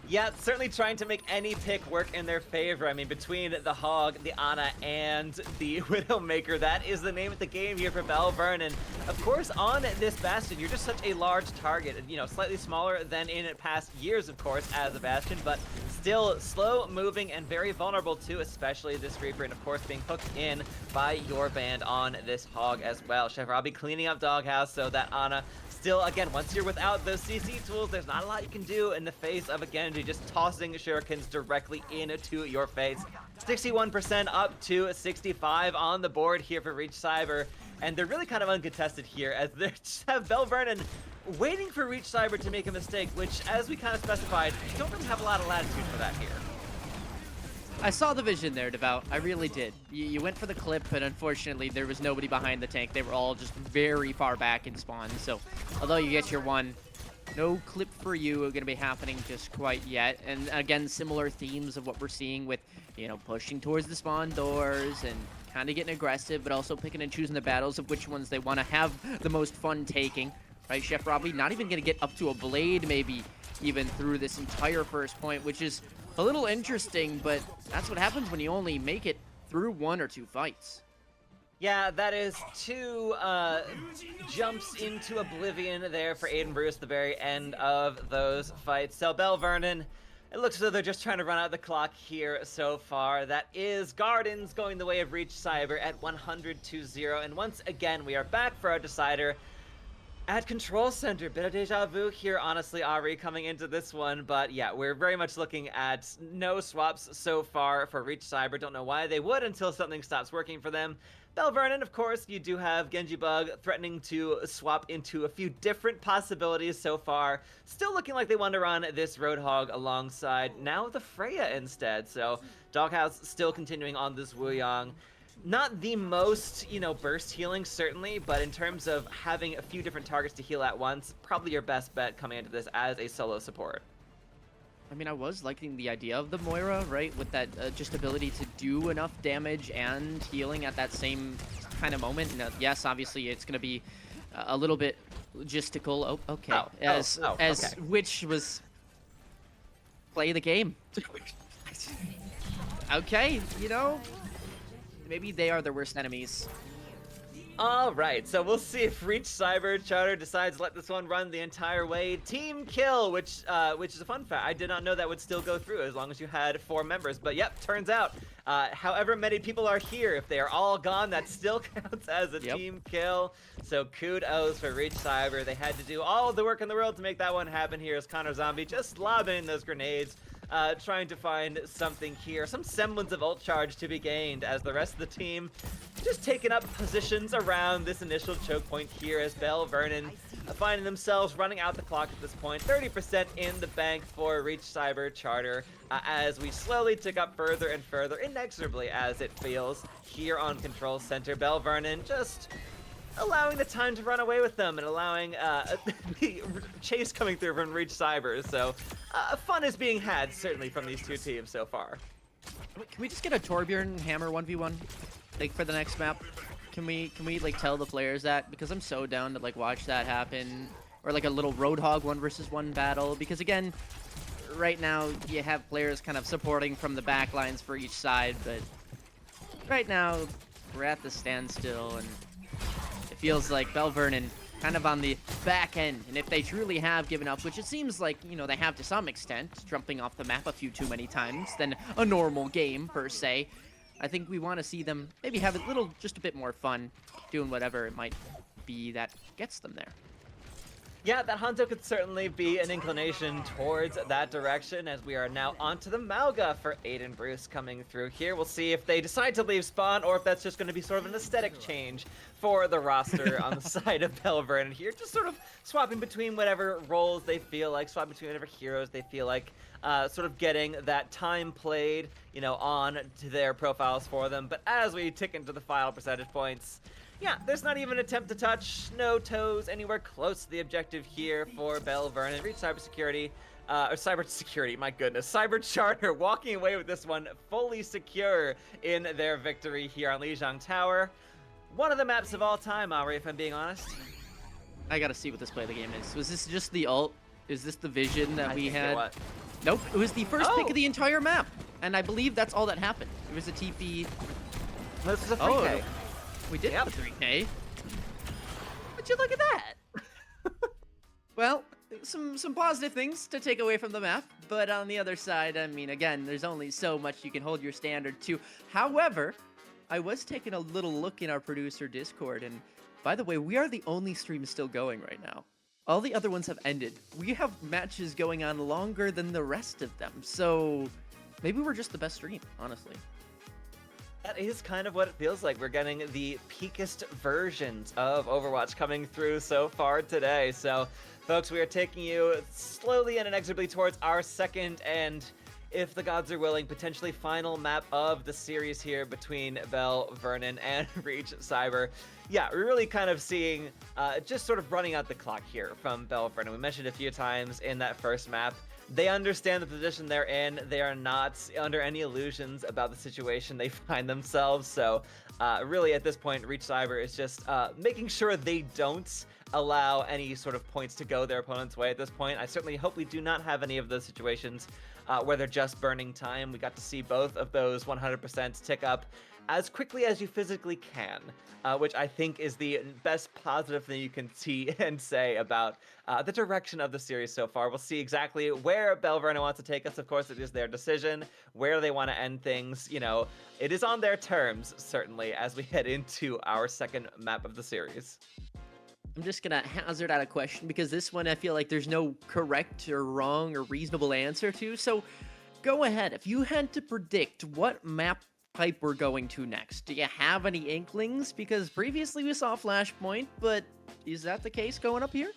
Yeah, certainly trying to make any pick work in their favor. I mean, between the Hog, the Ana, and the Widowmaker, that is the name of the game here for Belle, Vernon. Of course, on this Bastion, you're just such a large target. You know, slightly smaller than in past years, of course, as a Bastion, but still slow moving and very vulnerable too, especially this Reaper, and of course being hooked in by your band on this Hog as well. Chef Robbie cleaning up Doghouse so that Ana still, again, once you're without those CC tools, there's not a lot you can do in the face of a Genji, just tossing shurikens directly into your face. 61% up to 65 on the board here for Reach Cyber, and they're really kind of uncontested here as they just have Belle, Vernon waiting for Reach Cyber to make a mistake, which, as we kind of specified, you don't really have a lot of latitude for that here. I saw the vision there, Devout. I really did. You went for the clip, but unfortunately there was nobody behind the tank. They were all just very far back in spawn. So, although you get your one, no clip for you are going to be happening just quite yet. And again, similar themes of what we're seeing with, you know, pushing towards the spawn doors and kind of getting aggressive, but also picking and choosing the battles of which ones they want to have the most fun taking. Right, Chef Robbie not even going to get up to a blade, maybe even through this entire first point, which is a little interesting, but that's what happens when you only make it through 1 or 2 fights. Yeah, that is 2 jumps into oblivion there for Aiden Bruce at the very end of those fights. So Belle, Vernon, it looks as though they're just trying to run out the clock here so far. That is Gardens going the way of Reach Cyber at 100-0. And once again, we are back for our decider. At Control Center, bit of deja vu here, honestly, Ari, coming into this one. But yeah, we're very much looking at no swaps so far for Reach Cyber. Don't know why they would until something stops working for them. Belle Vernon, of course, you do have Genji Bug threatening to swap into a few different possibilities so far. Still looking like they want to run this Roadhog alongside now the Freya instead. So Doghouse still continuing on this Wuyong. Not the most, burst healing, certainly, but in terms of having a few different targets to heal at once, probably your best bet coming into this as a solo support. I mean, I was liking the idea of the Moira, right? With that just ability to do enough damage and healing at that same kind of moment. And, yes, obviously, it's going to be a little bit logistical. Oh, okay. As okay. Which was play the game. Okay, maybe they are their worst enemies. All right, so we'll see if Reach Cyber Charter decides to let this one run the entire way. Team kill, which is a fun fact. I did not know that would still go through as long as you had 4 members. But yep, turns out, however many people are here, if they are all gone, that still counts as a team kill. So kudos for Reach Cyber. They had to do all the work in the world to make that one happen here as Connor Zombie just lobbing those grenades. Trying to find something here, some semblance of ult charge to be gained as the rest of the team just taking up positions around this initial choke point here as Belle Vernon finding themselves running out the clock at this point. 30% in the bank for Reach Cyber Charter as we slowly tick up further and further, inexorably as it feels, here on Control Center. Belle Vernon just allowing the time to run away with them and allowing the chase coming through from Reach Cyber. So fun is being had, certainly, from these two teams so far. Can we just get a Torbjorn Hammer 1v1 like for the next map? Can we like tell the players that? Because I'm so down to like watch that happen, or like a little Roadhog 1v1 battle. Because again, right now you have players kind of supporting from the back lines for each side, but right now we're at the standstill and it feels like Belle Vernon kind of on the back end, and if they truly have given up, which it seems like, they have to some extent, jumping off the map a few too many times than a normal game, per se, I think we want to see them maybe have just a bit more fun doing whatever it might be that gets them there. Yeah, that Hanzo could certainly be an inclination towards that direction as we are now onto the Malga for Aiden Bruce coming through here. We'll see if they decide to leave spawn or if that's just going to be sort of an aesthetic change for the roster on the side of Belle Vernon here. Just sort of swapping between whatever roles they feel like, swapping between whatever heroes they feel like, sort of getting that time played, on to their profiles for them. But as we tick into the final percentage points, yeah, there's not even an attempt to touch, no toes anywhere close to the objective here for Belle Vernon. Reach Cybersecurity, or Cybersecurity, my goodness. Cyber Charter walking away with this one fully secure in their victory here on Lijiang Tower. One of the maps of all time, Ari, if I'm being honest. I gotta see what this play of the game is. Was this just the ult? Is this the vision that we had? Nope, it was the first pick of the entire map. And I believe that's all that happened. It was a TP. This is a 3K. We did have a 3K. Would you look at that? Well, some positive things to take away from the map, but on the other side, I mean, again, there's only so much you can hold your standard to. However, I was taking a little look in our producer Discord, and by the way, we are the only stream still going right now. All the other ones have ended. We have matches going on longer than the rest of them, so maybe we're just the best stream, honestly. That is kind of what it feels like. We're getting the peakest versions of Overwatch coming through so far today. So, folks, we are taking you slowly and inexorably towards our second and, if the gods are willing, potentially final map of the series here between Belle Vernon and Reach Cyber. Yeah, we're really kind of seeing just sort of running out the clock here from Belle Vernon. We mentioned a few times in that first map, they understand the position they're in. They are not under any illusions about the situation they find themselves. So really at this point, Reach Cyber is just making sure they don't allow any sort of points to go their opponent's way at this point. I certainly hope we do not have any of those situations where they're just burning time. We got to see both of those 100% tick up as quickly as you physically can, which I think is the best positive thing you can see and say about the direction of the series so far. We'll see exactly where Belle Vernon wants to take us. Of course, it is their decision, where they want to end things. It is on their terms, certainly, as we head into our second map of the series. I'm just gonna hazard out a question because this one I feel like there's no correct or wrong or reasonable answer to. So go ahead. If you had to predict what map type we're going to next, do you have any inklings? Because previously we saw Flashpoint, but is that the case going up here?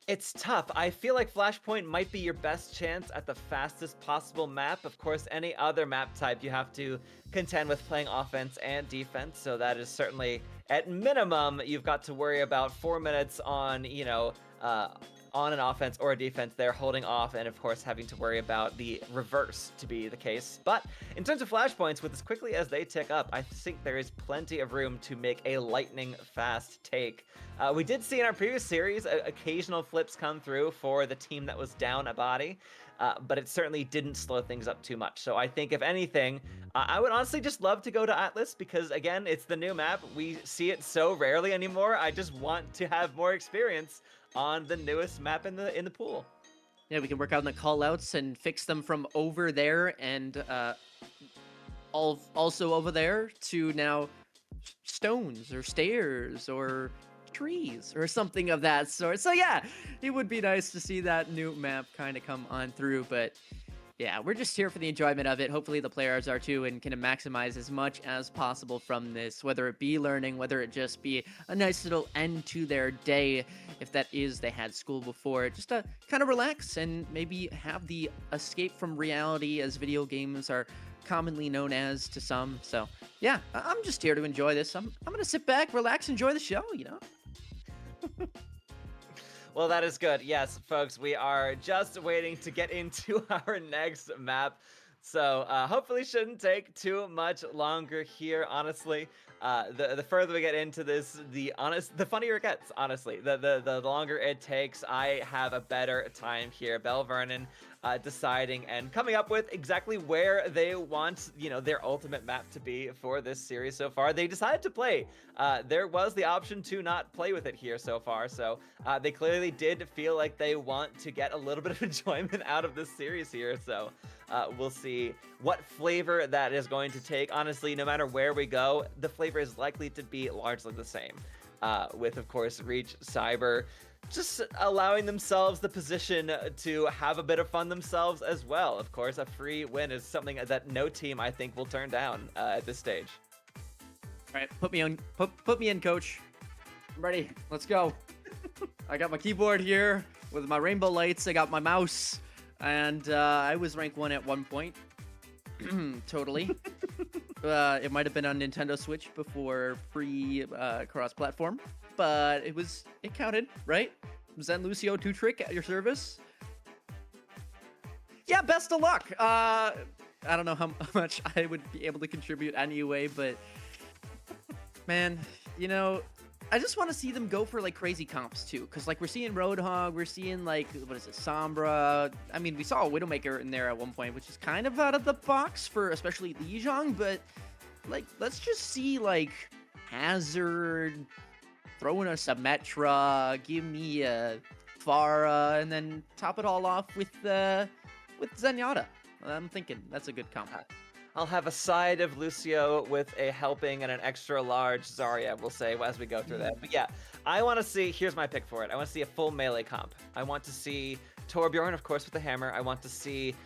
It's tough. I feel like Flashpoint might be your best chance at the fastest possible map. Of course, any other map type you have to contend with playing offense and defense, so that is certainly, at minimum, you've got to worry about 4 minutes on, on an offense or a defense there holding off, and of course having to worry about the reverse to be the case. But in terms of flashpoints, with as quickly as they tick up, I think there is plenty of room to make a lightning fast take. We did see in our previous series occasional flips come through for the team that was down a body, but it certainly didn't slow things up too much. So I think if anything, I would honestly just love to go to Atlas because, again, it's the new map. We see it so rarely anymore. I just want to have more experience on the newest map in the pool. Yeah, we can work out the callouts and fix them from over there and also over there to now stones or stairs or trees or something of that sort. So yeah, it would be nice to see that new map kind of come on through, but yeah, we're just here for the enjoyment of it. Hopefully the players are too and can maximize as much as possible from this, whether it be learning, whether it just be a nice little end to their day, if that is they had school before, just to kind of relax and maybe have the escape from reality as video games are commonly known as to some. So yeah, I'm just here to enjoy this. I'm gonna sit back, relax, enjoy the show, you know? Well, that is good. Yes, folks, we are just waiting to get into our next map. So hopefully shouldn't take too much longer here, honestly. The further we get into this, the funnier it gets, honestly. The longer it takes, I have a better time here. Belle, Vernon, deciding and coming up with exactly where they want, their ultimate map to be for this series so far. They decided to play. There was the option to not play with it here so far, so they clearly did feel like they want to get a little bit of enjoyment out of this series here, so we'll see what flavor that is going to take. Honestly, no matter where we go, the flavor is likely to be largely the same, with, of course, Reach, Cyber, just allowing themselves the position to have a bit of fun themselves as well. Of course, a free win is something that no team, I think, will turn down at this stage. All right, put me in, coach. I'm ready. Let's go. I got my keyboard here with my rainbow lights. I got my mouse, and I was rank 1 at one point. Totally. It might have been on Nintendo Switch before free cross-platform, but it counted, right? Zen Lucio 2-trick at your service. Yeah, best of luck. I don't know how much I would be able to contribute anyway, but man, I just want to see them go for like crazy comps too, because like we're seeing Roadhog, we're seeing like, what is it, Sombra. I mean, we saw a Widowmaker in there at one point, which is kind of out of the box for especially Lijiang, but like let's just see like Hazard, throw in a Symmetra, give me a Pharah, and then top it all off with Zenyatta. I'm thinking that's a good comp. I'll have a side of Lucio with a helping and an extra large Zarya, we'll say, as we go through that. But yeah, I want to see, here's my pick for it. I want to see a full melee comp. I want to see Torbjorn, of course, with the hammer. I want to see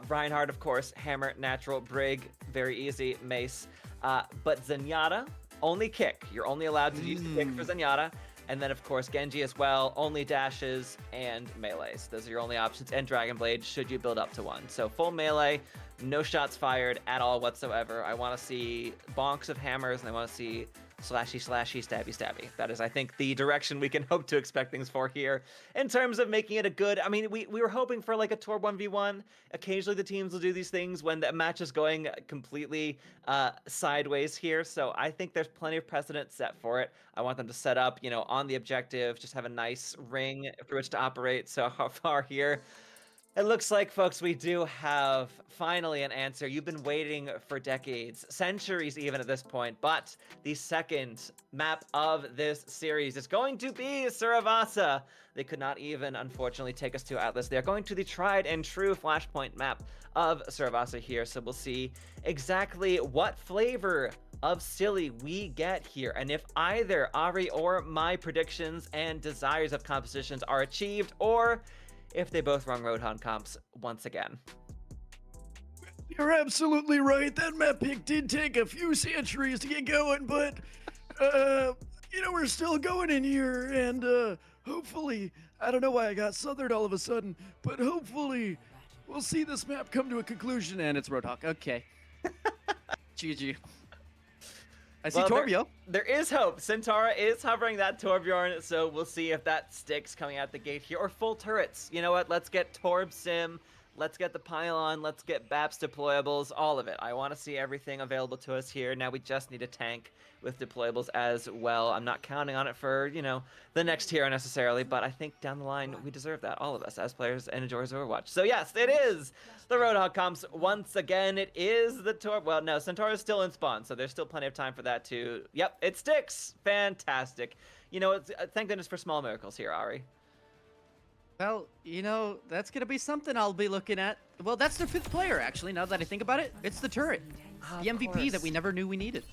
Reinhardt, of course, hammer, natural, Brig, very easy, mace. But Zenyatta, only kick. You're only allowed to use the kick for Zenyatta. And then, of course, Genji as well, only dashes and melees. Those are your only options. And Dragon Blade, should you build up to one. So full melee, no shots fired at all whatsoever. I want to see bonks of hammers, and I want to see slashy, stabby, stabby. That is, I think, the direction we can hope to expect things for here. In terms of making it a good, I mean, we were hoping for like a Tor 1v1. Occasionally the teams will do these things when the match is going completely sideways here. So I think there's plenty of precedent set for it. I want them to set up, on the objective, just have a nice ring through which to operate. So how far here? It looks like, folks, we do have finally an answer. You've been waiting for decades, centuries even at this point, but the second map of this series is going to be Suravasa. They could not even, unfortunately, take us to Atlas. They're going to the tried and true Flashpoint map of Suravasa here, so we'll see exactly what flavor of silly we get here. And if either Ari or my predictions and desires of compositions are achieved, or if they both run Roadhog comps once again. You're absolutely right. That map pick did take a few centuries to get going, but you know, we're still going in here, and hopefully, I don't know why I got Southern all of a sudden, but hopefully we'll see this map come to a conclusion. And it's Roadhog. Okay. GG. I see Torbjorn. There is hope. Centaura is hovering that Torbjorn, so we'll see if that sticks coming out the gate here. Or full turrets. You know what? Let's get Torb Sim. Let's get the pylon. Let's get BAPS deployables. All of it. I want to see everything available to us here. Now we just need a tank with deployables as well. I'm not counting on it for, you know, the next hero necessarily, but I think down the line we deserve that, all of us, as players and enjoyers of Overwatch. So yes, it is the Roadhog comps once again. It is the well, no, Centaura's still in spawn, so there's still plenty of time for that too. Yep, it sticks. Fantastic. You know, thank goodness for small miracles here, Ari. Well, you know, that's going to be something I'll be looking at. Well, that's their 5th player, actually, now that I think about it. It's the turret. The MVP that we never knew we needed.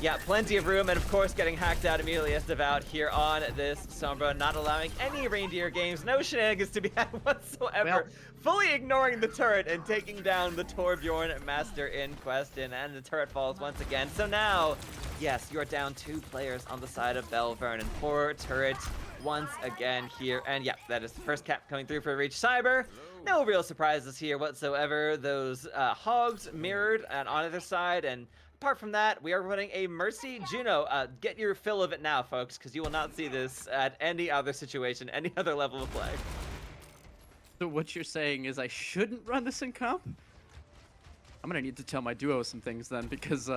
Yeah, plenty of room, and of course getting hacked out immediately as Devout here on this Sombra, not allowing any reindeer games, no shenanigans to be had whatsoever. Well, fully ignoring the turret and taking down the Torbjorn master in question, and the turret falls once again. So now, yes, you're down 2 players on the side of Belle Vernon. Poor turret once again here, and yeah, that is the first cap coming through for Reach Cyber. No real surprises here whatsoever. Those hogs mirrored and on either side, and apart from that, we are running a Mercy Juno. Get your fill of it now, folks, because you will not see this at any other situation, any other level of play. So what you're saying is I shouldn't run this in comp? I'm gonna need to tell my duo some things then, because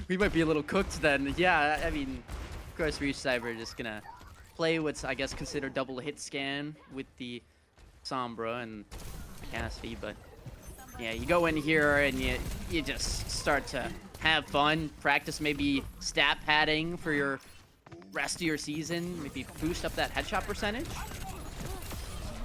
we might be a little cooked then. Yeah, I mean, of course, Reach Cyber just gonna play what's, I guess, considered double hit scan with the Sombra and Cassidy, but yeah, you go in here and you just start to have fun, practice maybe stat padding for your rest of your season, maybe boost up that headshot percentage.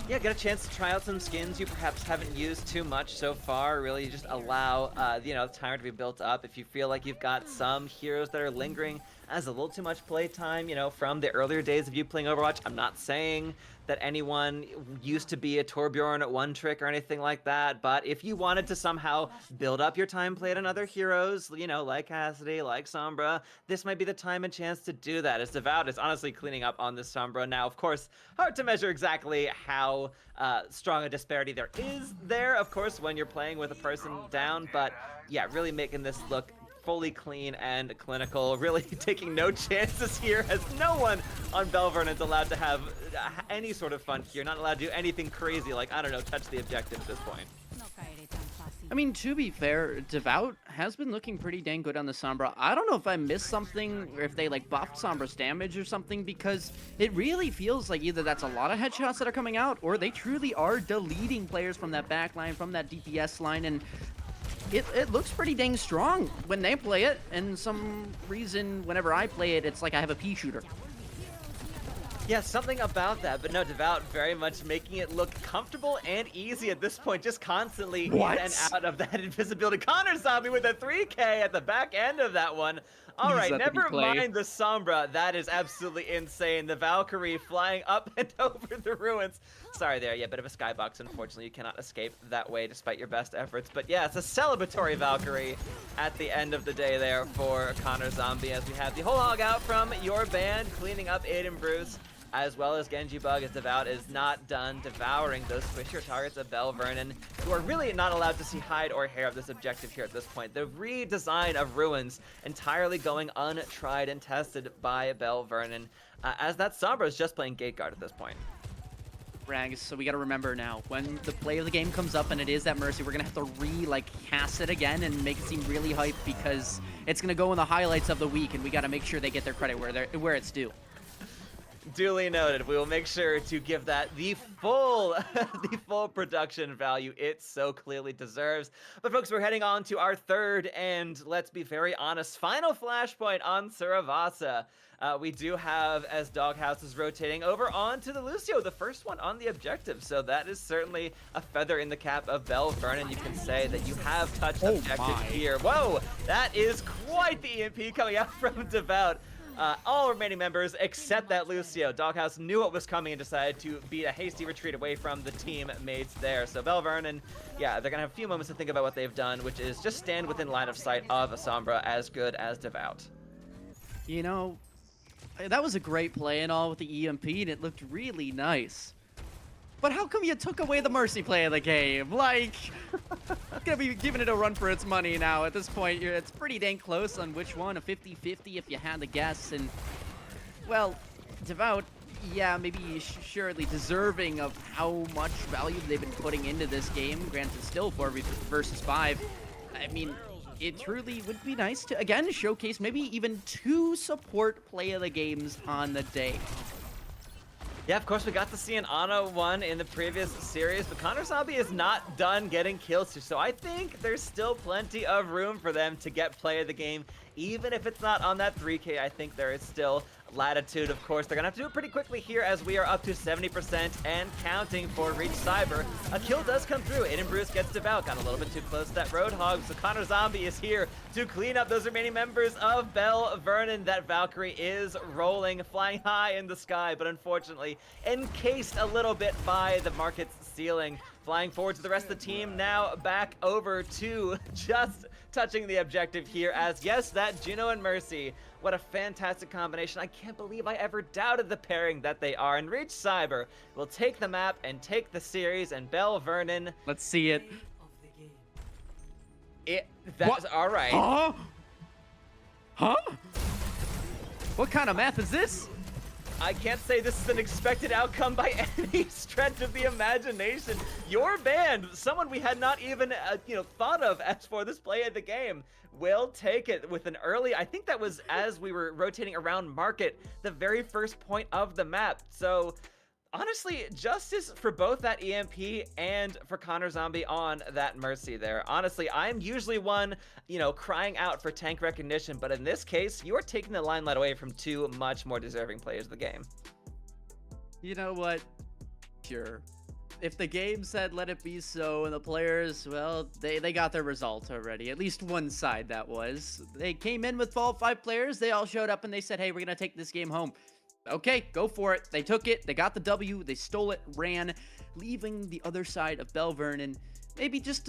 Yeah, get a chance to try out some skins you perhaps haven't used too much so far. Really just allow, you know, the timer to be built up. If you feel like you've got some heroes that are lingering as a little too much play time, you know, from the earlier days of you playing Overwatch. I'm not saying that anyone used to be a Torbjorn at one trick or anything like that, but if you wanted to somehow build up your time played on other heroes, you know, like Cassidy, like Sombra, this might be the time and chance to do that, as Devout is honestly cleaning up on this Sombra. Now, of course, hard to measure exactly how strong a disparity there is there, of course, when you're playing with a person down, but yeah, really making this look fully clean and clinical, really taking no chances here, as no one on Belle Vernon is allowed to have any sort of fun here, not allowed to do anything crazy like, I don't know, touch the objective at this point. I mean, to be fair, Devout has been looking pretty dang good on the Sombra. I don't know if I missed something, or if they like buffed Sombra's damage or something, because it really feels like either that's a lot of headshots that are coming out, or they truly are deleting players from that back line, from that DPS line, and it looks pretty dang strong when they play it, and some reason whenever I play it, it's like I have a pea shooter. Yeah, something about that, but no, Devout very much making it look comfortable and easy at this point, just constantly in and out of that invisibility. Connor Zombie with a 3K at the back end of that one. All right, never mind the Sombra. That is absolutely insane. The Valkyrie flying up and over the ruins. Sorry there, yeah, bit of a skybox. Unfortunately, you cannot escape that way despite your best efforts. But yeah, it's a celebratory Valkyrie at the end of the day there for Connor Zombie, as we have the whole hog out from your band, cleaning up Aiden Bruce, as well as Genji Bug, as Devout is not done devouring those squishier targets of Belle Vernon, who are really not allowed to see hide or hair of this objective here at this point. The redesign of Ruins entirely going untried and tested by Belle Vernon, as that Sombra is just playing Gate Guard at this point. Rags, so we gotta remember now, when the play of the game comes up and it is that Mercy, we're gonna have to cast it again and make it seem really hype, because it's gonna go in the highlights of the week, and we gotta make sure they get their credit where it's due. Duly noted. We will make sure to give that the full, the full production value it so clearly deserves. But folks, we're heading on to our third and, let's be very honest, final flashpoint on Suravasa. We do have, as Doghouse is rotating over onto the Lucio, the first one on the objective. So that is certainly a feather in the cap of Belle. Vernon, you can say that you have touched objective here. Whoa, that is quite the EMP coming out from Devout. All remaining members except that Lucio. Doghouse knew what was coming and decided to beat a hasty retreat away from the teammates there. So Belle, Vernon, yeah, they're going to have a few moments to think about what they've done, which is just stand within line of sight of a Sombra as good as Devout. You know, that was a great play and all with the EMP, and it looked really nice. But how come you took away the Mercy play of the game? Like, it's gonna be giving it a run for its money now. At this point, it's pretty dang close on which one, a 50-50 if you had to guess. And, well, Devout, yeah, maybe surely deserving of how much value they've been putting into this game. Granted, still 4 versus 5. I mean, it truly would be nice to, again, showcase maybe even 2 support play of the games on the day. Yeah, of course, we got to see an Ana one in the previous series, but Connor Zombie is not done getting kills, so I think there's still plenty of room for them to get play of the game. Even if it's not on that 3K, I think there is still latitude. Of course, they're gonna have to do it pretty quickly here as we are up to 70% and counting for Reach Cyber. A kill does come through. Aiden Bruce gets Devout, got a little bit too close to that Roadhog, so Connor Zombie is here to clean up those remaining members of Belle. Vernon, that Valkyrie is rolling, flying high in the sky, but unfortunately encased a little bit by the market's ceiling. Flying forward to the rest of the team, now back over to just touching the objective here as, yes, that Juno and Mercy. What a fantastic combination. I can't believe I ever doubted the pairing that they are. And Reach Cyber will take the map and take the series, and Belle, Vernon. Let's see it. That's all right. Huh? Huh? What kind of math is this? I can't say this is an expected outcome by any stretch of the imagination. Your band, someone we had not even, thought of as for this play of the game, will take it with an early, I think that was as we were rotating around market, the very first point of the map. So honestly, justice for both that EMP and for Connor Zombie on that Mercy there. Honestly, I'm usually one, crying out for tank recognition, but in this case, you are taking the limelight away from 2 much more deserving players of the game. You know what? Sure. If the game said let it be so, and the players, well, they got their result already. At least one side, that was. They came in with all 5 players. They all showed up and they said, hey, we're going to take this game home. Okay, go for it. They took it. They got the W. They stole it, ran, leaving the other side of Belle, Vernon maybe just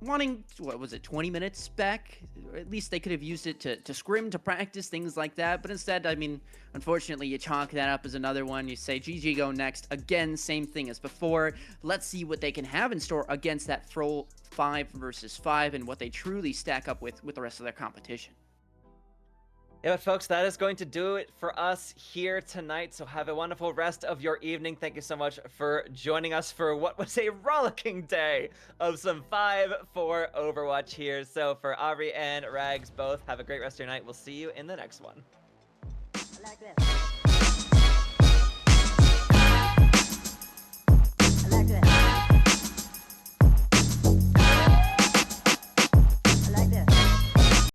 wanting, 20 minutes back? Or at least they could have used it to scrim, to practice, things like that. But instead, I mean, unfortunately, you chalk that up as another one. You say, GG, go next. Again, same thing as before. Let's see what they can have in store against that full 5 versus 5 and what they truly stack up with the rest of their competition. Yeah, but folks, that is going to do it for us here tonight. So have a wonderful rest of your evening. Thank you so much for joining us for what was a rollicking day of some 5 for Overwatch here. So for Aubrey and Rags both, have a great rest of your night. We'll see you in the next one. I like this.